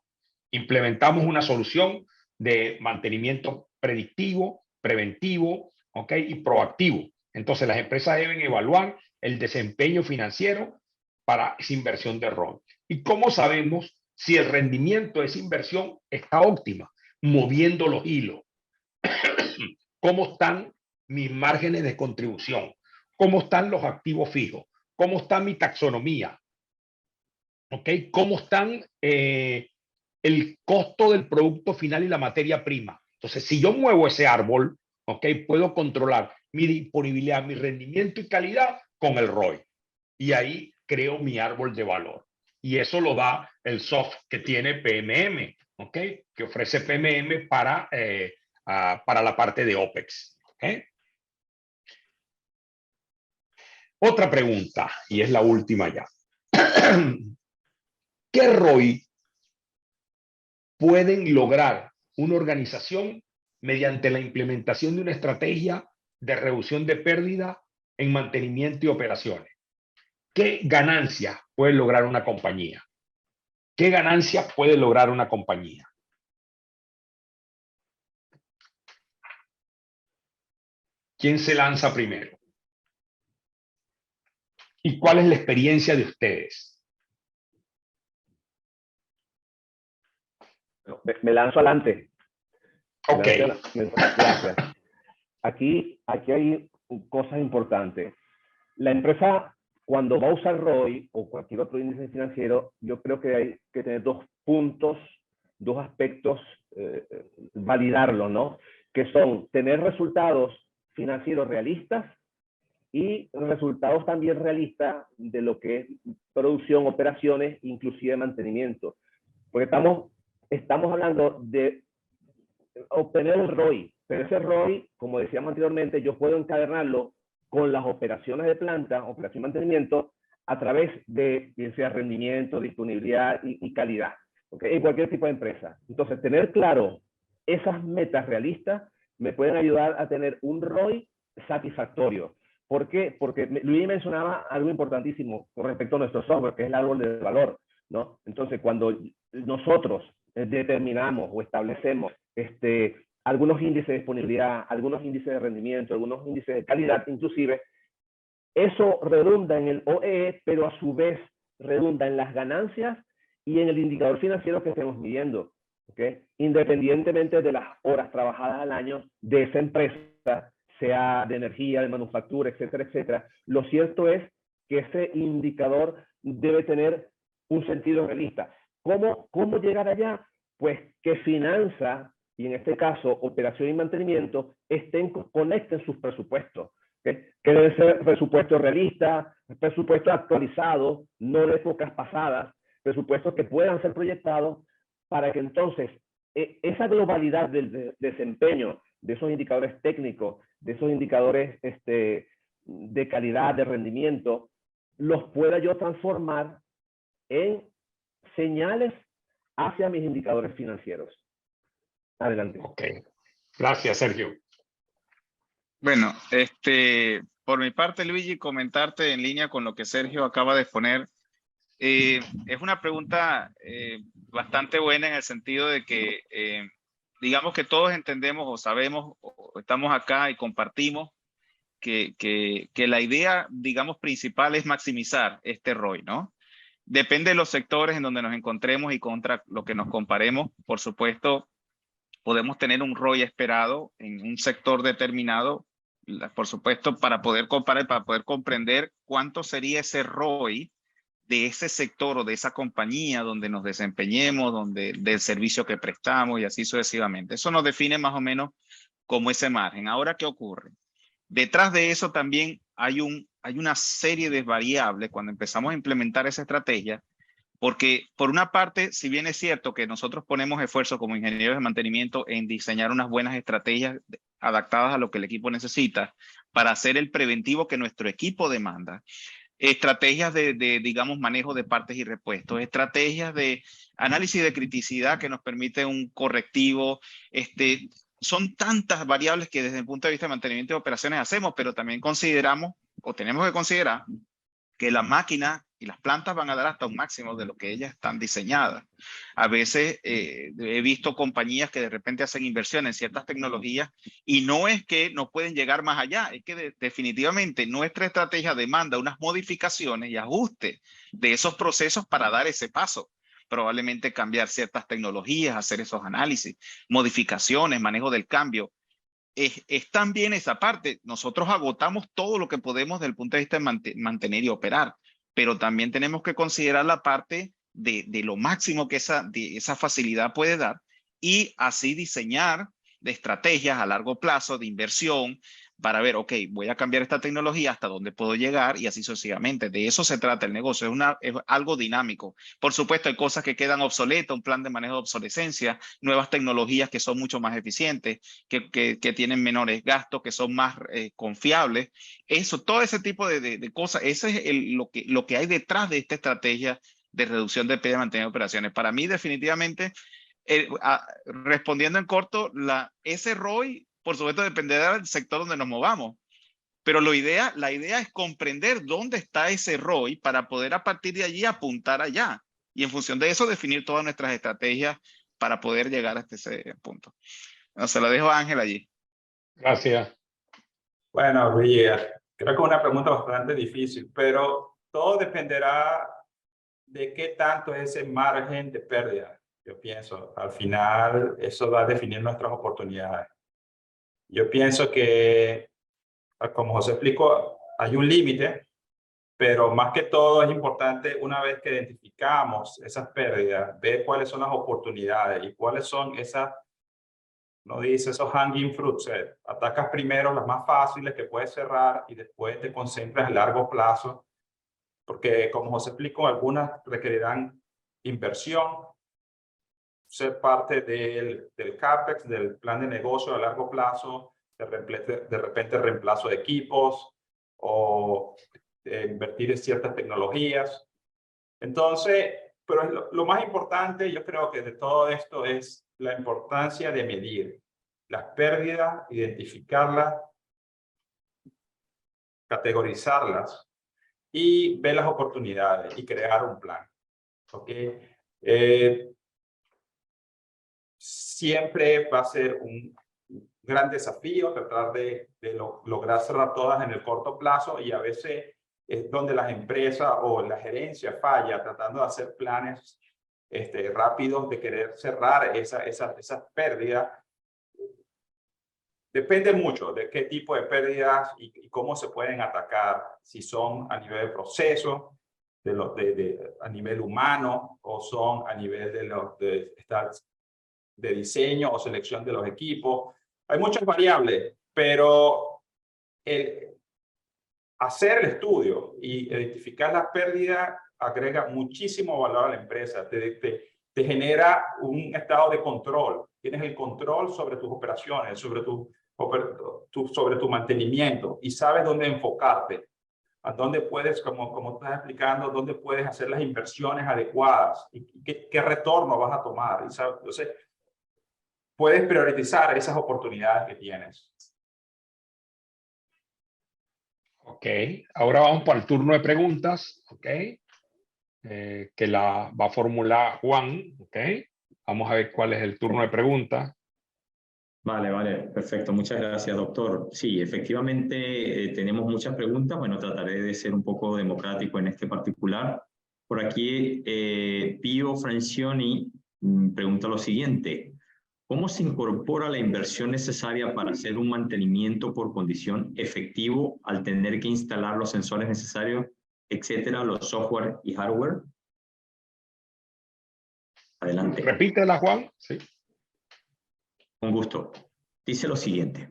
Implementamos una solución de mantenimiento predictivo, preventivo, ¿ok? Y proactivo. Entonces, las empresas deben evaluar el desempeño financiero para esa inversión de ROI. ¿Y cómo sabemos si el rendimiento de esa inversión está óptima? Moviendo los hilos. ¿Cómo están mis márgenes de contribución? ¿Cómo están los activos fijos? ¿Cómo está mi taxonomía? ¿Ok? ¿Cómo están el costo del producto final y la materia prima? Entonces, si yo muevo ese árbol, ¿ok? Puedo controlar mi disponibilidad, mi rendimiento y calidad con el ROI. Y ahí creo mi árbol de valor. Y eso lo da el soft que tiene PMM, ¿ok? Que ofrece PMM para la parte de OPEX. ¿Okay? Otra pregunta, y es la última ya. ¿Qué ROI pueden lograr una organización mediante la implementación de una estrategia de reducción de pérdida en mantenimiento y operaciones? ¿Qué ganancia puede lograr una compañía? ¿Qué ganancia puede lograr una compañía? ¿Quién se lanza primero? ¿Y cuál es la experiencia de ustedes? Me lanzo adelante. Ok. Gracias. Aquí hay cosas importantes. La empresa, cuando va a usar ROI o cualquier otro índice financiero, yo creo que hay que tener dos puntos, dos aspectos, validarlo, ¿no? Que son tener resultados financieros realistas y resultados también realistas de lo que es producción, operaciones, inclusive mantenimiento. Porque estamos hablando de obtener el ROI, pero ese ROI, como decíamos anteriormente, yo puedo encadenarlo con las operaciones de planta, operación y mantenimiento, a través de, bien sea rendimiento, disponibilidad y calidad, ¿okay? En cualquier tipo de empresa. Entonces, tener claro esas metas realistas me pueden ayudar a tener un ROI satisfactorio. ¿Por qué? Porque Luis mencionaba algo importantísimo con respecto a nuestro software, que es el árbol de valor, ¿no? Entonces, cuando nosotros determinamos o establecemos algunos índices de disponibilidad, algunos índices de rendimiento, algunos índices de calidad, inclusive, eso redunda en el OEE, pero a su vez redunda en las ganancias y en el indicador financiero que estemos midiendo, ¿okay? Independientemente de las horas trabajadas al año de esa empresa, sea de energía, de manufactura, etcétera, etcétera. Lo cierto es que ese indicador debe tener un sentido realista. ¿Cómo llegar allá? Pues que finanza, y en este caso operación y mantenimiento, conecten sus presupuestos, ¿okay? Que deben ser presupuestos realistas, presupuestos actualizados, no de épocas pasadas, presupuestos que puedan ser proyectados para que entonces esa globalidad del desempeño de esos indicadores técnicos, de esos indicadores de calidad, de rendimiento, los pueda yo transformar en señales hacia mis indicadores financieros. Adelante. Ok. Gracias, Sergio. Bueno, por mi parte, Luigi, comentarte en línea con lo que Sergio acaba de exponer. Es una pregunta bastante buena en el sentido de que, digamos que todos entendemos o sabemos o estamos acá y compartimos que la idea, digamos, principal es maximizar este ROI, ¿no? Depende de los sectores en donde nos encontremos y contra lo que nos comparemos. Por supuesto, podemos tener un ROI esperado en un sector determinado, por supuesto, para poder comparar, para poder comprender cuánto sería ese ROI de ese sector o de esa compañía donde nos desempeñemos, del servicio que prestamos y así sucesivamente. Eso nos define más o menos como ese margen. Ahora, ¿qué ocurre? Detrás de eso también hay una serie de variables cuando empezamos a implementar esa estrategia, porque por una parte, si bien es cierto que nosotros ponemos esfuerzo como ingenieros de mantenimiento en diseñar unas buenas estrategias adaptadas a lo que el equipo necesita para hacer el preventivo que nuestro equipo demanda, estrategias digamos, manejo de partes y repuestos, estrategias de análisis de criticidad que nos permite un correctivo, son tantas variables que desde el punto de vista de mantenimiento de operaciones hacemos, pero también consideramos o tenemos que considerar que las máquinas y las plantas van a dar hasta un máximo de lo que ellas están diseñadas. A veces he visto compañías que de repente hacen inversión en ciertas tecnologías y no es que no pueden llegar más allá, es que definitivamente nuestra estrategia demanda unas modificaciones y ajustes de esos procesos para dar ese paso. Probablemente cambiar ciertas tecnologías, hacer esos análisis, modificaciones, manejo del cambio. Es también esa parte. Nosotros agotamos todo lo que podemos desde el punto de vista de mantener y operar, pero también tenemos que considerar la parte de lo máximo que esa facilidad puede dar y así diseñar de estrategias a largo plazo de inversión para ver, ok, voy a cambiar esta tecnología, hasta dónde puedo llegar y así sucesivamente. De eso se trata el negocio, es algo dinámico. Por supuesto, hay cosas que quedan obsoletas, un plan de manejo de obsolescencia, nuevas tecnologías que son mucho más eficientes, que tienen menores gastos, que son más confiables. Eso, todo ese tipo de cosas, ese es lo que hay detrás de esta estrategia de reducción de pérdida de mantenimiento de operaciones. Para mí, definitivamente, respondiendo en corto, ese ROI, por supuesto, dependerá del sector donde nos movamos. Pero la idea es comprender dónde está ese ROI para poder a partir de allí apuntar allá. Y en función de eso, definir todas nuestras estrategias para poder llegar hasta ese punto. Se lo dejo a Ángel allí. Gracias. Bueno, Luigi, creo que es una pregunta bastante difícil, pero todo dependerá de qué tanto es ese margen de pérdida. Yo pienso, al final, eso va a definir nuestras oportunidades. Yo pienso que, como José explicó, hay un límite, pero más que todo es importante, una vez que identificamos esas pérdidas, ver cuáles son las oportunidades y cuáles son esas, no dice esos hanging fruits. Atacas primero las más fáciles que puedes cerrar y después te concentras a largo plazo, porque como José explicó, algunas requerirán inversión, ser parte del CAPEX, del plan de negocio a largo plazo, de repente reemplazo de equipos o invertir en ciertas tecnologías. Entonces, pero lo más importante, yo creo que de todo esto es la importancia de medir las pérdidas, identificarlas, categorizarlas y ver las oportunidades y crear un plan. ¿Ok? Siempre va a ser un gran desafío tratar de lograr cerrar todas en el corto plazo, y a veces es donde las empresas o la gerencia falla tratando de hacer planes rápidos de querer cerrar esas pérdidas. Depende mucho de qué tipo de pérdidas y cómo se pueden atacar, si son a nivel de proceso, a nivel humano, o son a nivel de diseño o selección de los equipos. Hay muchas variables, pero hacer el estudio y identificar las pérdidas agrega muchísimo valor a la empresa. Te genera un estado de control. Tienes el control sobre tus operaciones, sobre tu mantenimiento, y sabes dónde enfocarte, a dónde puedes, como estás explicando, dónde puedes hacer las inversiones adecuadas y qué retorno vas a tomar. Entonces, puedes priorizar esas oportunidades que tienes. Ok, ahora vamos para el turno de preguntas, ok, que la va a formular Juan, ok. Vamos a ver cuál es el turno de preguntas. Vale, perfecto. Muchas gracias, doctor. Sí, efectivamente tenemos muchas preguntas. Bueno, trataré de ser un poco democrático en este particular. Por aquí, Pío Francioni pregunta lo siguiente. ¿Cómo se incorpora la inversión necesaria para hacer un mantenimiento por condición efectivo al tener que instalar los sensores necesarios, etcétera, los software y hardware? Adelante. Repítela, Juan. Sí. Con gusto. Dice lo siguiente.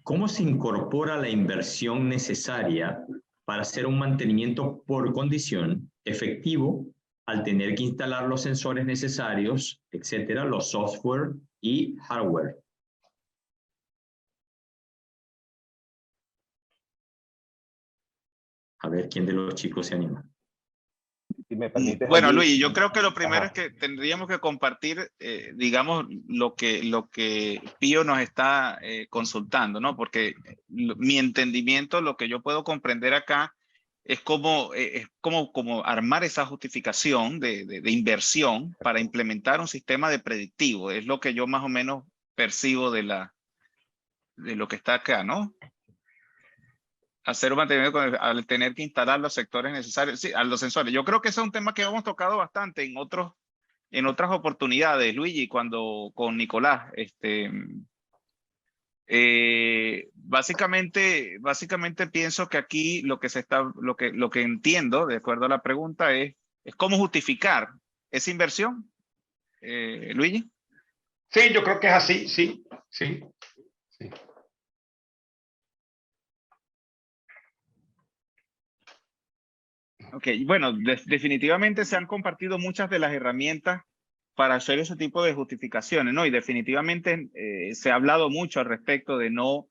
¿Cómo se incorpora la inversión necesaria para hacer un mantenimiento por condición efectivo al tener que instalar los sensores necesarios, etcétera, los software y hardware? A ver quién de los chicos se anima. Si me permites, bueno, allí, Luis, yo creo que lo primero ajá, es que tendríamos que compartir, digamos, lo que Pío nos está consultando, ¿no? Porque mi entendimiento, lo que yo puedo comprender acá, es como armar esa justificación de inversión para implementar un sistema de predictivo. Es lo que yo más o menos percibo de lo que está acá, ¿no? Hacer un mantenimiento al tener que instalar los sectores necesarios, sí, a los sensores. Yo creo que ese es un tema que hemos tocado bastante en otras oportunidades, Luigi, cuando con Nicolás. Básicamente pienso que aquí lo que entiendo, de acuerdo a la pregunta, es cómo justificar esa inversión, Luigi. Sí, yo creo que es así, sí. Ok, bueno, definitivamente se han compartido muchas de las herramientas para hacer ese tipo de justificaciones, ¿no? Y definitivamente se ha hablado mucho al respecto de no...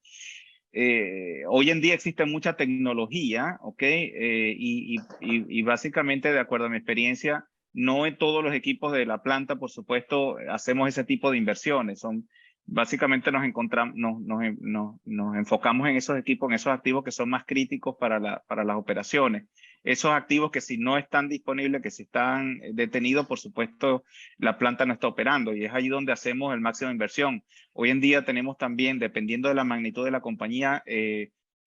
hoy en día existe mucha tecnología, ¿ok? Y básicamente, de acuerdo a mi experiencia, no en todos los equipos de la planta, por supuesto, hacemos ese tipo de inversiones. Básicamente nos enfocamos en esos equipos, en esos activos que son más críticos para las operaciones. Esos activos que si no están disponibles, que si están detenidos, por supuesto, la planta no está operando, y es ahí donde hacemos el máximo de inversión. Hoy en día tenemos también, dependiendo de la magnitud de la compañía,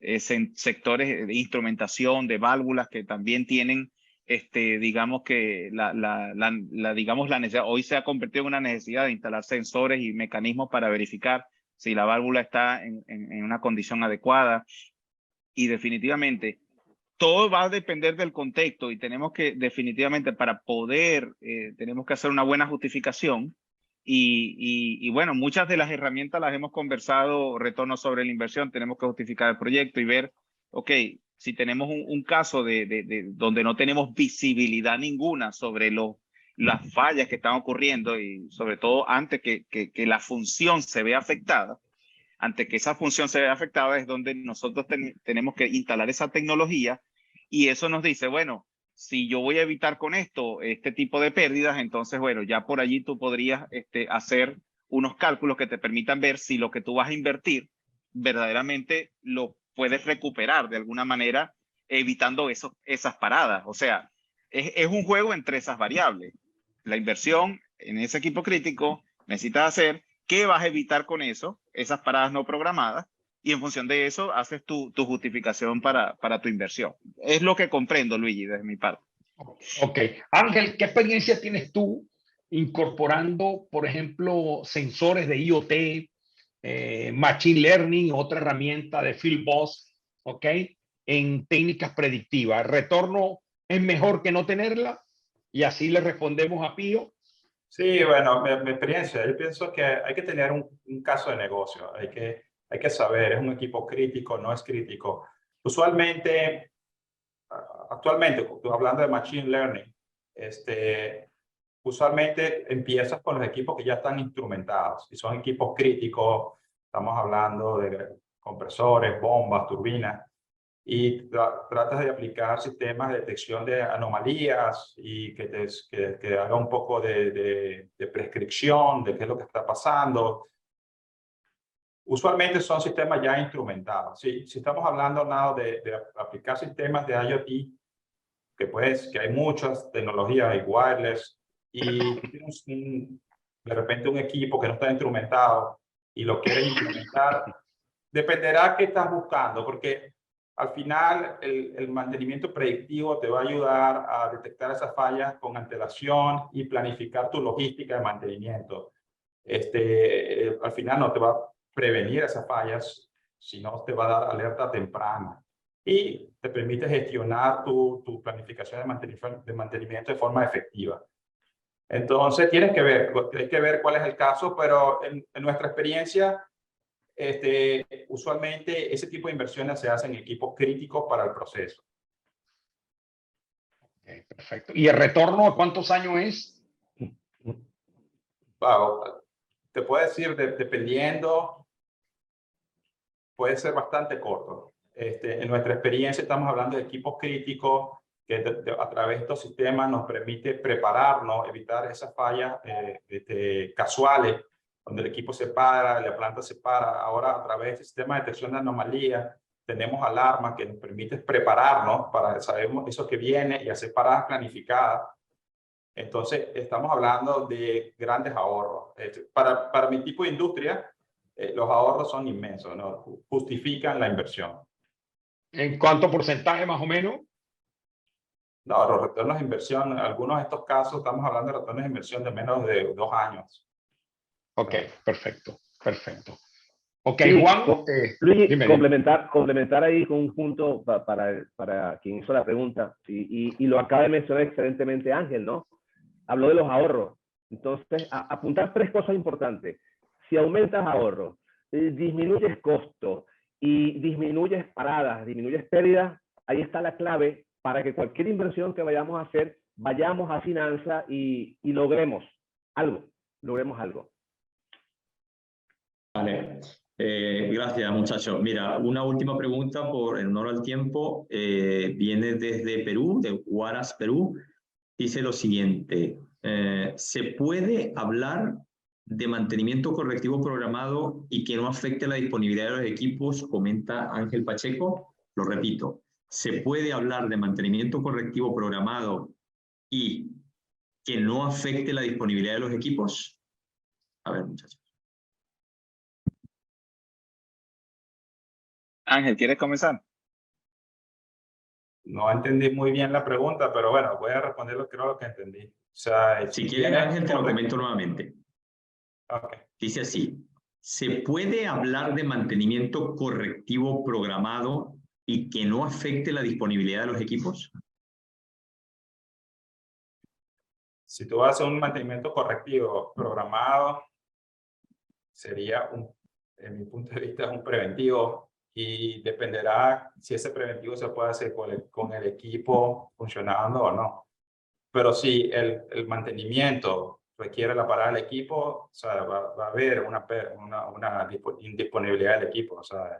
sectores de instrumentación, de válvulas que también tienen digamos que digamos, la necesidad, hoy se ha convertido en una necesidad de instalar sensores y mecanismos para verificar si la válvula está en una condición adecuada. Y definitivamente todo va a depender del contexto, y tenemos que definitivamente, para poder, tenemos que hacer una buena justificación. Y bueno, muchas de las herramientas las hemos conversado, retorno sobre la inversión, tenemos que justificar el proyecto y ver, ok, si tenemos un caso donde no tenemos visibilidad ninguna sobre las fallas que están ocurriendo, y sobre todo antes que la función se vea afectada, antes que esa función se vea afectada es donde nosotros tenemos que instalar esa tecnología, y eso nos dice, bueno, si yo voy a evitar con esto este tipo de pérdidas, entonces, bueno, ya por allí tú podrías hacer unos cálculos que te permitan ver si lo que tú vas a invertir verdaderamente lo puedes recuperar de alguna manera, evitando esas paradas. O sea, es un juego entre esas variables. La inversión en ese equipo crítico necesitas hacer qué vas a evitar con eso, esas paradas no programadas, y en función de eso haces tu justificación para tu inversión. Es lo que comprendo, Luigi, desde mi parte. Ok. Ángel, ¿qué experiencia tienes tú incorporando, por ejemplo, sensores de IoT, Machine Learning, otra herramienta de FieldBus, ok, en técnicas predictivas? ¿El retorno es mejor que no tenerla? Y así le respondemos a Pío. Sí, bueno, mi experiencia, yo pienso que hay que tener un caso de negocio, hay que saber, es un equipo crítico, no es crítico. Usualmente, actualmente, hablando de Machine Learning, usualmente empiezas con los equipos que ya están instrumentados, y son equipos críticos, estamos hablando de compresores, bombas, turbinas, y tratas de aplicar sistemas de detección de anomalías y que haga un poco de prescripción de qué es lo que está pasando. Usualmente son sistemas ya instrumentados. Si estamos hablando nada de aplicar sistemas de IoT, que hay muchas tecnologías, hay wireless, y tienes de repente un equipo que no está instrumentado y lo quieres implementar, dependerá qué estás buscando, porque al final el mantenimiento predictivo te va a ayudar a detectar esas fallas con antelación y planificar tu logística de mantenimiento. Al final no te va a prevenir esas fallas, sino te va a dar alerta temprana y te permite gestionar tu planificación de mantenimiento de forma efectiva. Entonces hay que ver cuál es el caso, pero en nuestra experiencia, usualmente ese tipo de inversiones se hacen en equipos críticos para el proceso. Okay, perfecto. ¿Y el retorno a cuántos años es? Wow, te puedo decir, dependiendo, puede ser bastante corto. En nuestra experiencia estamos hablando de equipos críticos que a través de estos sistemas nos permite prepararnos, evitar esas fallas casuales, donde el equipo se para, la planta se para. Ahora, a través del sistema de detección de anomalías, tenemos alarmas que nos permiten prepararnos para saber eso que viene y hacer paradas planificadas. Entonces, estamos hablando de grandes ahorros. Para mi tipo de industria, los ahorros son inmensos, ¿no? Justifican la inversión. ¿En cuánto porcentaje más o menos? No, los retornos de inversión, en algunos de estos casos estamos hablando de retornos de inversión de menos de 2 años. Ok, perfecto, perfecto. Ok, Sí, Juan. Luigi, Dime. complementar ahí con un punto para quien hizo la pregunta, y lo acaba de mencionar excelentemente Ángel, ¿no? Habló de los ahorros. Entonces, apuntar 3 cosas importantes. Si aumentas ahorros, disminuyes costos y disminuyes paradas, disminuyes pérdidas, ahí está la clave para que cualquier inversión que vayamos a hacer, vayamos a finanzas y logremos algo. Vale. Gracias, muchachos. Mira, una última pregunta en honor al tiempo. Viene desde Perú, de Huaraz, Perú. Dice lo siguiente. ¿Se puede hablar de mantenimiento correctivo programado y que no afecte la disponibilidad de los equipos? Comenta Ángel Pacheco. Lo repito. ¿Se puede hablar de mantenimiento correctivo programado y que no afecte la disponibilidad de los equipos? A ver, muchachos. Ángel, ¿quieres comenzar? no entendí muy bien la pregunta, pero bueno, voy a responder creo lo que entendí. O sea, Si quieres, Ángel, te lo comento nuevamente. Okay. Dice así, ¿se puede hablar de mantenimiento correctivo programado y que no afecte la disponibilidad de los equipos? Si tú haces un mantenimiento correctivo programado, sería, en mi punto de vista, un preventivo, y dependerá si ese preventivo se puede hacer con el equipo funcionando o no. Pero si el mantenimiento requiere la parada del equipo, o sea, va a haber una indisponibilidad del equipo. O sea,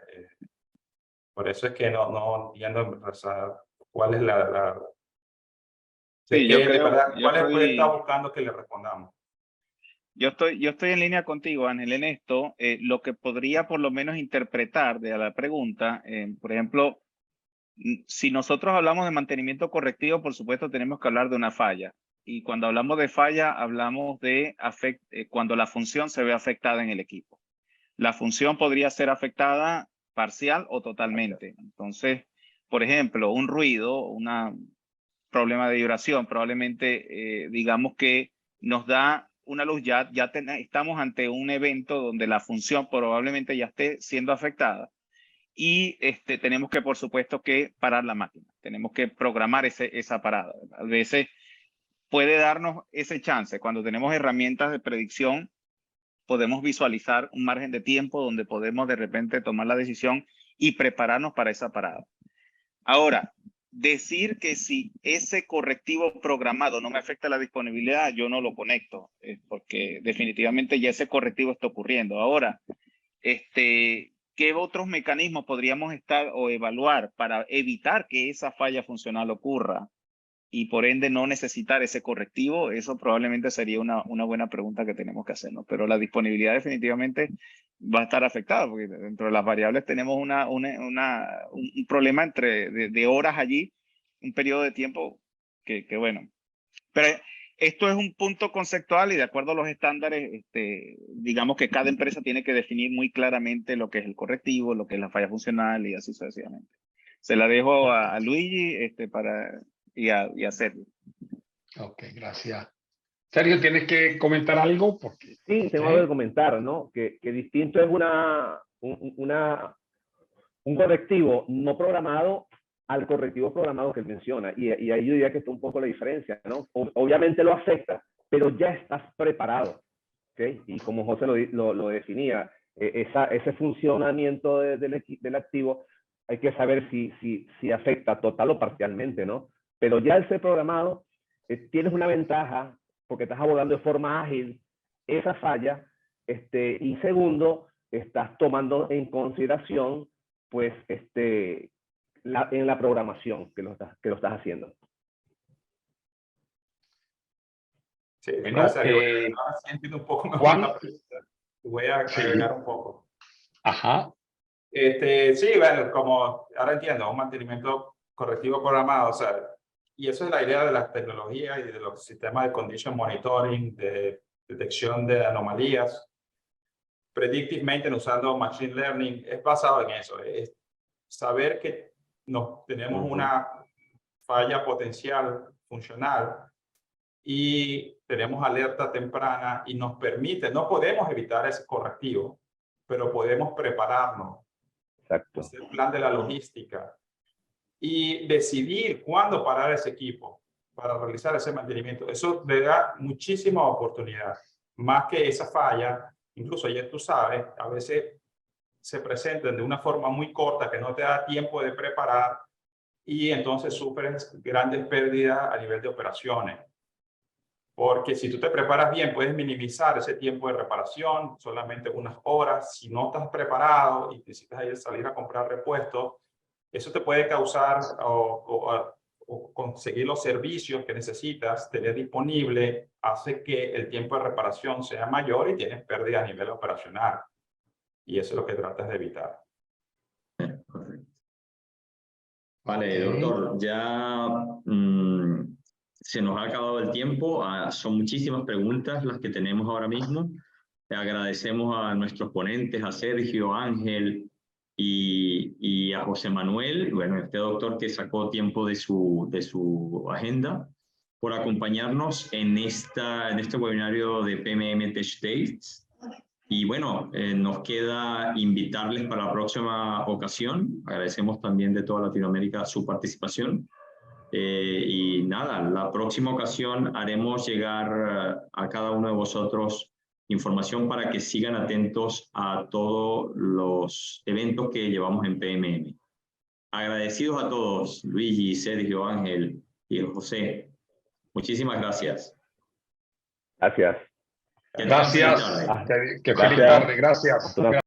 por eso es que no entiendo, o sea, cuál es Sí, yo creo, ¿cuál es el que está buscando que le respondamos? Yo estoy en línea contigo, Ángel, en esto. Lo que podría por lo menos interpretar de la pregunta, por ejemplo, si nosotros hablamos de mantenimiento correctivo, por supuesto tenemos que hablar de una falla. Y cuando hablamos de falla, hablamos de cuando la función se ve afectada en el equipo. La función podría ser afectada parcial o totalmente. Entonces, por ejemplo, un ruido, un problema de vibración, probablemente digamos que nos da una luz, estamos ante un evento donde la función probablemente ya esté siendo afectada. Y tenemos que, por supuesto, que parar la máquina. Tenemos que programar esa parada. A veces puede darnos ese chance. Cuando tenemos herramientas de predicción, podemos visualizar un margen de tiempo donde podemos de repente tomar la decisión y prepararnos para esa parada. Ahora, decir que si ese correctivo programado no me afecta la disponibilidad, yo no lo conecto, porque definitivamente ya ese correctivo está ocurriendo. Ahora, ¿qué otros mecanismos podríamos estar o evaluar para evitar que esa falla funcional ocurra y por ende no necesitar ese correctivo? Eso probablemente sería una buena pregunta que tenemos que hacernos, pero la disponibilidad definitivamente va a estar afectada porque dentro de las variables tenemos un problema de horas allí, un periodo de tiempo que bueno. Pero esto es un punto conceptual y de acuerdo a los estándares, digamos que cada empresa tiene que definir muy claramente lo que es el correctivo, lo que es la falla funcional y así sucesivamente. Se la dejo a Luigi y a Sergio. Ok, gracias. Sergio, ¿tienes que comentar algo? Porque, sí, tengo algo que comentar, ¿no? Que distinto es un correctivo no programado al correctivo programado que él menciona. Y ahí yo diría que está un poco la diferencia, ¿no? Obviamente lo afecta, pero ya estás preparado, ¿ok? Y como José lo definía, ese funcionamiento del activo, hay que saber si afecta total o parcialmente, ¿no? Pero ya al ser programado, tienes una ventaja porque estás abordando de forma ágil esa falla, y segundo, estás tomando en consideración, pues, en la programación que lo estás haciendo. Sí, bueno, ahora sí entiendo un poco mejor Juan, la pregunta. Voy a agregar un poco. Ajá. Sí, bueno, como ahora entiendo, un mantenimiento correctivo programado, o sea, y eso es la idea de las tecnologías y de los sistemas de condition monitoring, de detección de anomalías. Predictive Maintenance usando Machine Learning es basado en eso, es saber que tenemos una falla potencial funcional y tenemos alerta temprana y nos permite, no podemos evitar ese correctivo, pero podemos prepararnos. Exacto. Hacer el plan de la logística y decidir cuándo parar ese equipo para realizar ese mantenimiento. Eso le da muchísima oportunidad, más que esa falla. Incluso ya tú sabes, a veces se presentan de una forma muy corta que no te da tiempo de preparar y entonces sufres grandes pérdidas a nivel de operaciones. Porque si tú te preparas bien, puedes minimizar ese tiempo de reparación, solamente unas horas. Si no estás preparado y necesitas salir a comprar repuestos, eso te puede causar o conseguir los servicios que necesitas tener disponible, hace que el tiempo de reparación sea mayor y tienes pérdida a nivel operacional. Y eso es lo que tratas de evitar. Correcto. Vale, Okay. doctor, ya se nos ha acabado el tiempo. Son muchísimas preguntas las que tenemos ahora mismo. Le agradecemos a nuestros ponentes, a Sergio, Ángel, y a José Manuel, bueno, este doctor que sacó tiempo de su agenda, por acompañarnos en este webinario de PMM Tech Days. Y bueno, nos queda invitarles para la próxima ocasión. Agradecemos también de toda Latinoamérica su participación. Y nada, la próxima ocasión haremos llegar a cada uno de vosotros información para que sigan atentos a todos los eventos que llevamos en PMM. Agradecidos a todos, Luigi, Sergio, Ángel y José. Muchísimas gracias. Gracias. Gracias. Que feliz tarde. Gracias.